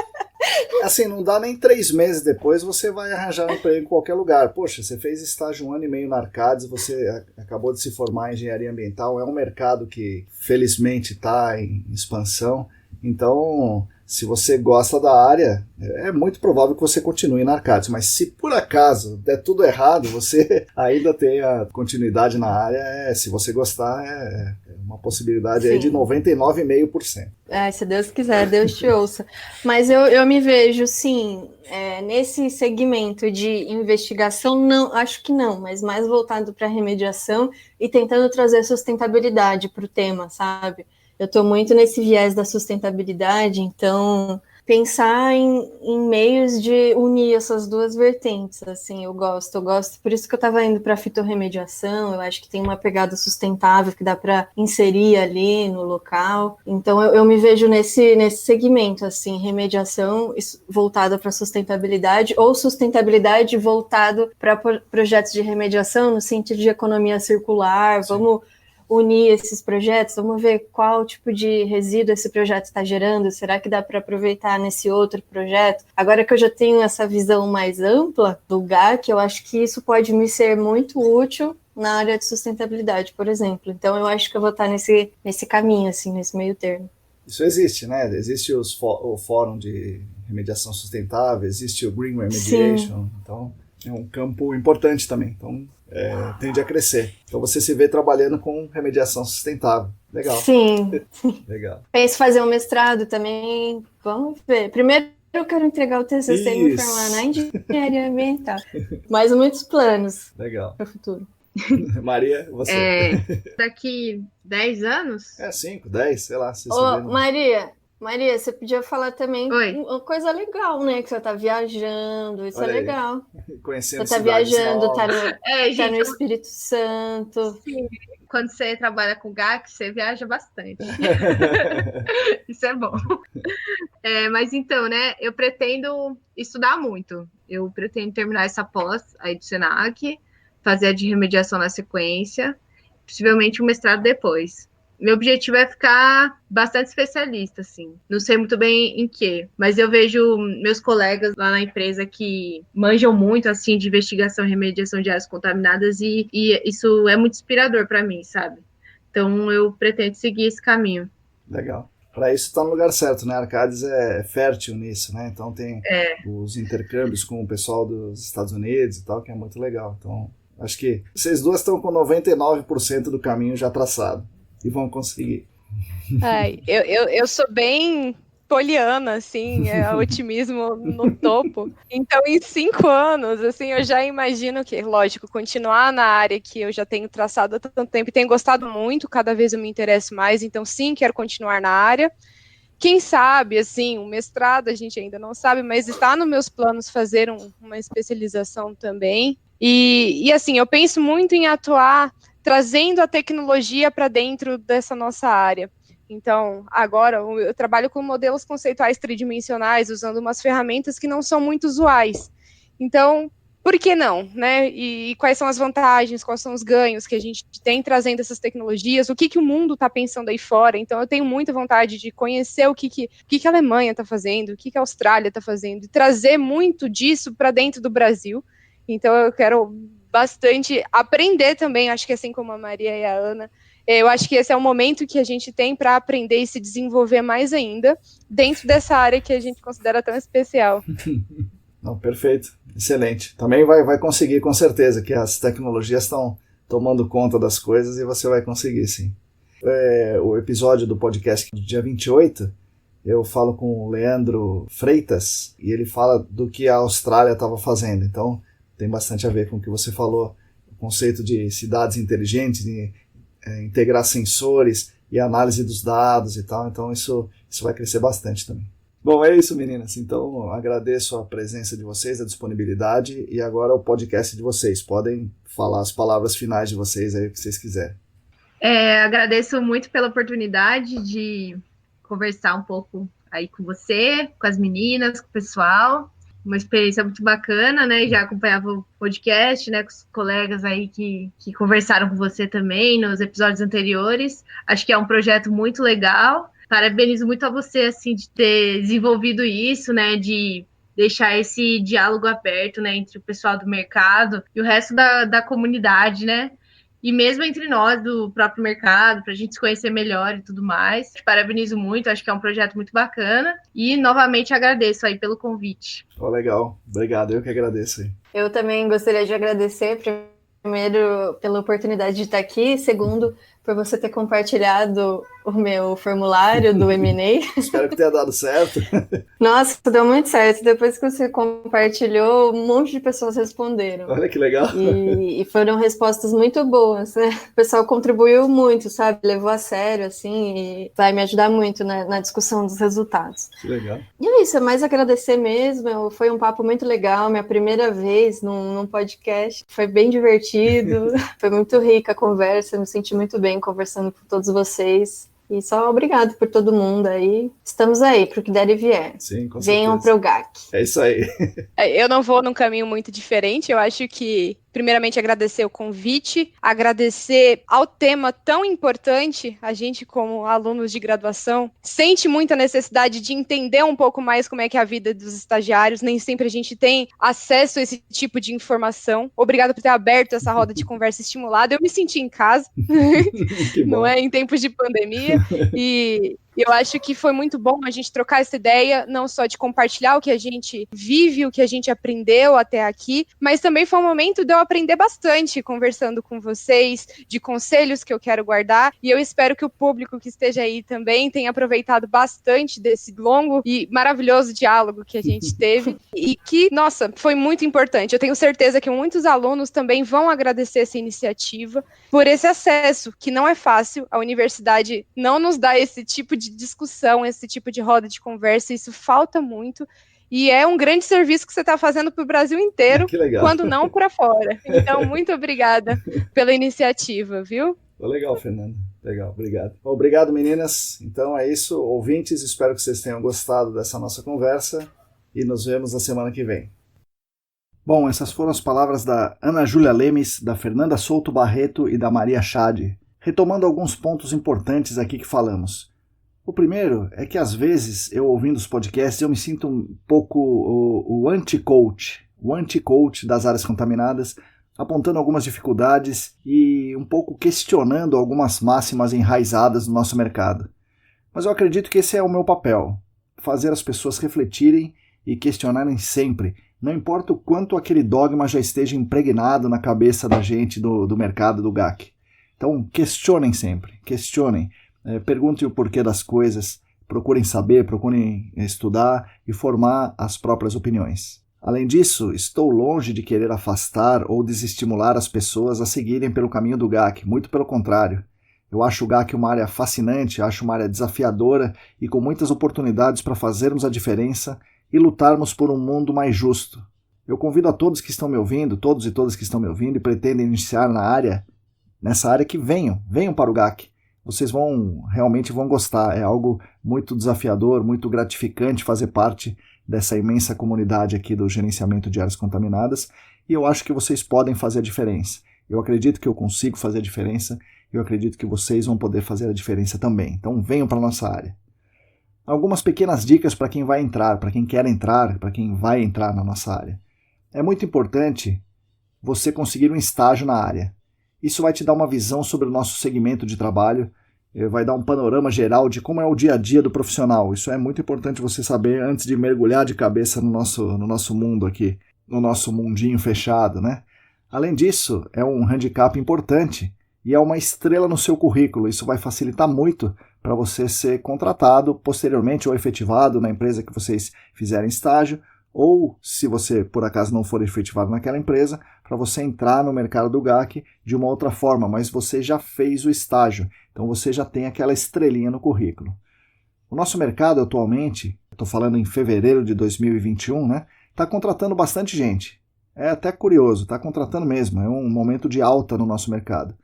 Assim, não dá nem 3 meses depois, você vai arranjar um emprego em qualquer lugar. Poxa, você fez estágio 1 ano e meio na Arcades, você acabou de se formar em engenharia ambiental, é um mercado que felizmente está em expansão. Então, se você gosta da área, é muito provável que você continue na Arcades, mas se por acaso der tudo errado, você ainda tem a continuidade na área, se você gostar, é uma possibilidade aí de 99,5%. Se Deus quiser, Deus te ouça. Mas eu me vejo, sim, nesse segmento de investigação, não, acho que não, mas mais voltado para remediação e tentando trazer sustentabilidade para o tema, sabe? Eu estou muito nesse viés da sustentabilidade, então pensar em meios de unir essas duas vertentes, assim, eu gosto, por isso que eu estava indo para a fitorremediação, eu acho que tem uma pegada sustentável que dá para inserir ali no local, então eu me vejo nesse segmento, assim, remediação voltada para sustentabilidade ou sustentabilidade voltado para projetos de remediação no sentido de economia circular, vamos unir esses projetos, vamos ver qual tipo de resíduo esse projeto está gerando, será que dá para aproveitar nesse outro projeto? Agora que eu já tenho essa visão mais ampla do GAC, eu acho que isso pode me ser muito útil na área de sustentabilidade, por exemplo. Então eu acho que eu vou estar nesse caminho, assim, nesse meio termo. Isso existe, né? Existe o Fórum de Remediação Sustentável, existe o Green Remediation, então é um campo importante também. Então tende a crescer. Então você se vê trabalhando com remediação sustentável. Legal. Sim. Legal. Penso fazer um mestrado também. Vamos ver. Primeiro eu quero entregar o TCC e me formar na engenharia ambiental. Mas muitos planos. Legal. Para o futuro. Maria, você. Daqui 10 anos? 5, 10, sei lá. Maria, você podia falar também uma coisa legal, né? Que você tá viajando, isso Olha é legal. Conhecendo você tá viajando, novas. tá no Espírito Santo. Sim, quando você trabalha com GAC, você viaja bastante. Isso é bom. Mas então, né, eu pretendo estudar muito. Eu pretendo terminar essa pós aí do Senac, fazer a de remediação na sequência, possivelmente um mestrado depois. Meu objetivo é ficar bastante especialista, assim. Não sei muito bem em quê, mas eu vejo meus colegas lá na empresa que manjam muito, assim, de investigação e remediação de áreas contaminadas e isso é muito inspirador para mim, sabe? Então, eu pretendo seguir esse caminho. Legal. Para isso está no lugar certo, né? Arcades é fértil nisso, né? Então tem os intercâmbios com o pessoal dos Estados Unidos e tal, que é muito legal. Então, acho que vocês duas estão com 99% do caminho já traçado. E vão conseguir. Eu sou bem poliana, assim, otimismo no topo. Então, em 5 anos, assim, eu já imagino que, lógico, continuar na área que eu já tenho traçado há tanto tempo e tenho gostado muito, cada vez eu me interesso mais, então sim, quero continuar na área. Quem sabe, assim, um mestrado, a gente ainda não sabe, mas está nos meus planos fazer uma especialização também. E assim, eu penso muito em atuar trazendo a tecnologia para dentro dessa nossa área. Então, agora, eu trabalho com modelos conceituais tridimensionais, usando umas ferramentas que não são muito usuais. Então, por que não, né? E quais são as vantagens, quais são os ganhos que a gente tem trazendo essas tecnologias, o que o mundo está pensando aí fora. Então, eu tenho muita vontade de conhecer o que a Alemanha está fazendo, o que a Austrália está fazendo, e trazer muito disso para dentro do Brasil. Então, eu quero bastante aprender também, acho que assim como a Maria e a Ana, eu acho que esse é o momento que a gente tem para aprender e se desenvolver mais ainda dentro dessa área que a gente considera tão especial. Não, perfeito, excelente. Também vai conseguir, com certeza, que as tecnologias estão tomando conta das coisas e você vai conseguir, sim. O episódio do podcast do dia 28, eu falo com o Leandro Freitas e ele fala do que a Austrália estava fazendo, então tem bastante a ver com o que você falou, o conceito de cidades inteligentes, de integrar sensores e análise dos dados e tal, então isso vai crescer bastante também. Bom, é isso, meninas, então agradeço a presença de vocês, a disponibilidade, e agora o podcast de vocês, podem falar as palavras finais de vocês aí, o que vocês quiserem. Agradeço muito pela oportunidade de conversar um pouco aí com você, com as meninas, com o pessoal. Uma experiência muito bacana, né? Já acompanhava o podcast, né? Com os colegas aí que conversaram com você também nos episódios anteriores. Acho que é um projeto muito legal. Parabenizo muito a você, assim, de ter desenvolvido isso, né? De deixar esse diálogo aberto, né? Entre o pessoal do mercado e o resto da comunidade, né? E mesmo entre nós, do próprio mercado, para a gente se conhecer melhor e tudo mais. Te parabenizo muito, acho que é um projeto muito bacana. E, novamente, agradeço aí pelo convite. Legal, obrigado, eu que agradeço aí. Eu também gostaria de agradecer, primeiro, pela oportunidade de estar aqui, segundo, por você ter compartilhado o meu formulário do M&A. Espero que tenha dado certo. Nossa, deu muito certo. Depois que você compartilhou, um monte de pessoas responderam. Olha que legal. E foram respostas muito boas, né? O pessoal contribuiu muito, sabe? Levou a sério, assim, e vai me ajudar muito na discussão dos resultados. Que legal. E é isso, é mais agradecer mesmo. Foi um papo muito legal, minha primeira vez num podcast. Foi bem divertido, foi muito rica a conversa, me senti muito bem conversando com todos vocês. E só obrigado por todo mundo aí. Estamos aí, pro que der e vier. Sim, com certeza. Venham pro GAC. É isso aí. Eu não vou num caminho muito diferente. Eu acho que, primeiramente, agradecer o convite, agradecer ao tema tão importante. A gente, como alunos de graduação, sente muita necessidade de entender um pouco mais como é que é a vida dos estagiários. Nem sempre a gente tem acesso a esse tipo de informação. Obrigada por ter aberto essa roda de conversa estimulada. Eu me senti em casa, Que bom. não é? Em tempos de pandemia. E Eu acho que foi muito bom a gente trocar essa ideia, não só de compartilhar o que a gente vive, o que a gente aprendeu até aqui, mas também foi um momento de eu aprender bastante conversando com vocês, de conselhos que eu quero guardar, e eu espero que o público que esteja aí também tenha aproveitado bastante desse longo e maravilhoso diálogo que a gente teve, e que, nossa, foi muito importante. Eu tenho certeza que muitos alunos também vão agradecer essa iniciativa por esse acesso, que não é fácil. A universidade não nos dá esse tipo de discussão, esse tipo de roda de conversa, isso falta muito. E é um grande serviço que você está fazendo para o Brasil inteiro, quando não para fora. Então, muito obrigada pela iniciativa, viu? Legal, Fernanda. Legal, obrigado. Obrigado, meninas. Então é isso, ouvintes. Espero que vocês tenham gostado dessa nossa conversa e nos vemos na semana que vem. Bom, essas foram as palavras da Ana Júlia Lemes, da Fernanda Souto Barreto e da Maria Chade, retomando alguns pontos importantes aqui que falamos. O primeiro é que às vezes, eu ouvindo os podcasts, eu me sinto um pouco o anti-coach das áreas contaminadas, apontando algumas dificuldades e um pouco questionando algumas máximas enraizadas no nosso mercado. Mas eu acredito que esse é o meu papel, fazer as pessoas refletirem e questionarem sempre, não importa o quanto aquele dogma já esteja impregnado na cabeça da gente do mercado do GAC. Então, questionem sempre, questionem, perguntem o porquê das coisas, procurem saber, procurem estudar e formar as próprias opiniões. Além disso, estou longe de querer afastar ou desestimular as pessoas a seguirem pelo caminho do GAC, muito pelo contrário. Eu acho o GAC uma área fascinante, acho uma área desafiadora e com muitas oportunidades para fazermos a diferença e lutarmos por um mundo mais justo. Eu convido a todos que estão me ouvindo, todos e todas que estão me ouvindo e pretendem iniciar nessa área que venham para o GAC. Vocês realmente vão gostar, é algo muito desafiador, muito gratificante fazer parte dessa imensa comunidade aqui do gerenciamento de áreas contaminadas e eu acho que vocês podem fazer a diferença. Eu acredito que eu consigo fazer a diferença e eu acredito que vocês vão poder fazer a diferença também. Então venham para a nossa área. Algumas pequenas dicas para quem vai entrar, para quem quer entrar, para quem vai entrar na nossa área. É muito importante você conseguir um estágio na área. Isso vai te dar uma visão sobre o nosso segmento de trabalho, vai dar um panorama geral de como é o dia a dia do profissional. Isso é muito importante você saber antes de mergulhar de cabeça no nosso mundo aqui, no nosso mundinho fechado, né? Além disso, é um handicap importante e é uma estrela no seu currículo. Isso vai facilitar muito para você ser contratado posteriormente ou efetivado na empresa que vocês fizerem estágio, ou se você por acaso não for efetivado naquela empresa, para você entrar no mercado do GAC de uma outra forma, mas você já fez o estágio, então você já tem aquela estrelinha no currículo. O nosso mercado atualmente, estou falando em fevereiro de 2021, né, está contratando bastante gente. É até curioso, está contratando mesmo, é um momento de alta no nosso mercado.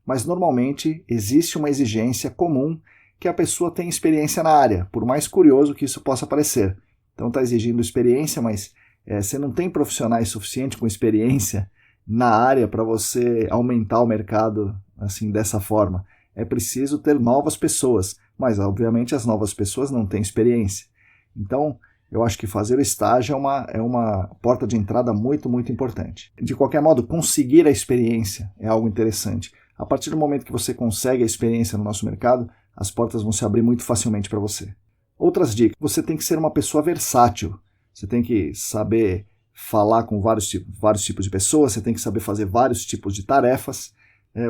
Mas normalmente existe uma exigência comum que a pessoa tenha experiência na área, por mais curioso que isso possa parecer. Então está exigindo experiência, mas você não tem profissionais suficientes com experiência na área para você aumentar o mercado assim dessa forma. É preciso ter novas pessoas, mas obviamente as novas pessoas não têm experiência. Então eu acho que fazer o estágio é uma porta de entrada muito, muito importante. De qualquer modo, conseguir a experiência é algo interessante. A partir do momento que você consegue a experiência no nosso mercado, as portas vão se abrir muito facilmente para você. Outras dicas, você tem que ser uma pessoa versátil, você tem que saber falar com vários tipos de pessoas, você tem que saber fazer vários tipos de tarefas,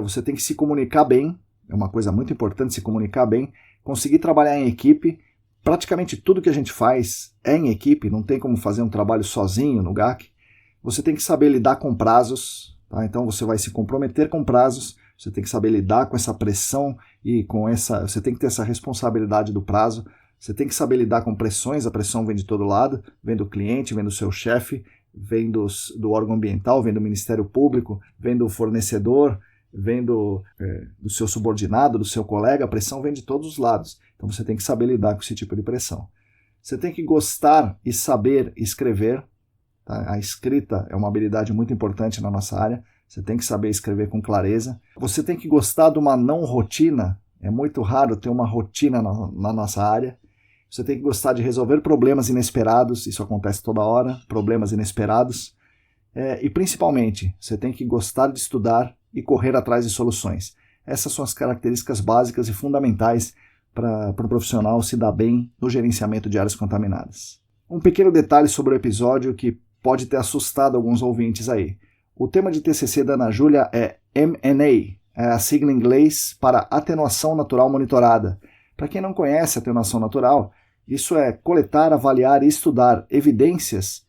você tem que se comunicar bem, é uma coisa muito importante se comunicar bem, conseguir trabalhar em equipe, praticamente tudo que a gente faz é em equipe, não tem como fazer um trabalho sozinho no GAC, você tem que saber lidar com prazos, tá? Então você vai se comprometer com prazos, você tem que saber lidar com essa pressão e você tem que ter essa responsabilidade do prazo. Você tem que saber lidar com pressões, a pressão vem de todo lado, vem do cliente, vem do seu chefe, vem do órgão ambiental, vem do Ministério Público, vem do fornecedor, vem do seu subordinado, do seu colega, a pressão vem de todos os lados. Então você tem que saber lidar com esse tipo de pressão. Você tem que gostar e saber escrever. Tá? A escrita é uma habilidade muito importante na nossa área, você tem que saber escrever com clareza. Você tem que gostar de uma não rotina, é muito raro ter uma rotina na nossa área. Você tem que gostar de resolver problemas inesperados, isso acontece toda hora, problemas inesperados. E principalmente, você tem que gostar de estudar e correr atrás de soluções. Essas são as características básicas e fundamentais para o profissional se dar bem no gerenciamento de áreas contaminadas. Um pequeno detalhe sobre o episódio que pode ter assustado alguns ouvintes aí. O tema de TCC da Ana Júlia é M&A, é a sigla em inglês para atenuação natural monitorada. Para quem não conhece atenuação natural, isso é coletar, avaliar e estudar evidências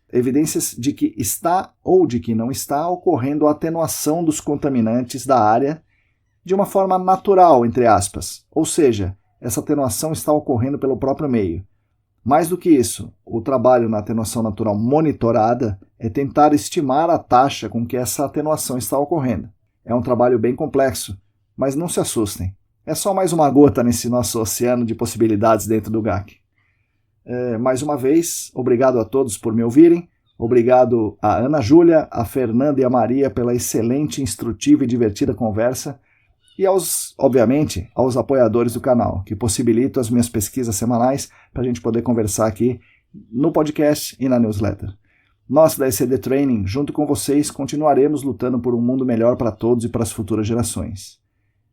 de que está ou de que não está ocorrendo a atenuação dos contaminantes da área de uma forma natural, entre aspas. Ou seja, essa atenuação está ocorrendo pelo próprio meio. Mais do que isso, o trabalho na atenuação natural monitorada é tentar estimar a taxa com que essa atenuação está ocorrendo. É um trabalho bem complexo, mas não se assustem. É só mais uma gota nesse nosso oceano de possibilidades dentro do GAC. Mais uma vez, obrigado a todos por me ouvirem. Obrigado a Ana Júlia, a Fernanda e a Maria pela excelente, instrutiva e divertida conversa. E, obviamente, aos apoiadores do canal, que possibilitam as minhas pesquisas semanais para a gente poder conversar aqui no podcast e na newsletter. Nós, da ECD Training, junto com vocês, continuaremos lutando por um mundo melhor para todos e para as futuras gerações.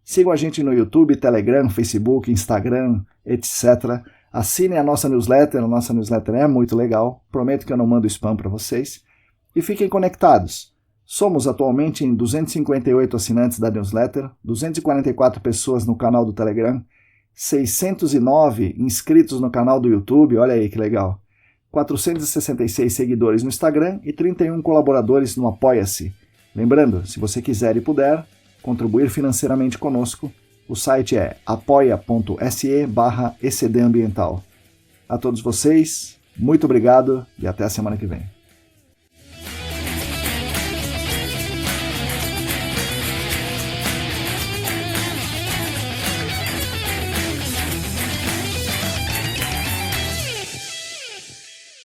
Sigam a gente no YouTube, Telegram, Facebook, Instagram, etc. Assinem a nossa newsletter é muito legal, prometo que eu não mando spam para vocês. E fiquem conectados. Somos atualmente em 258 assinantes da newsletter, 244 pessoas no canal do Telegram, 609 inscritos no canal do YouTube, olha aí que legal, 466 seguidores no Instagram e 31 colaboradores no Apoia-se. Lembrando, se você quiser e puder contribuir financeiramente conosco, o site é apoia.se/ecdambiental. A todos vocês, muito obrigado e até a semana que vem.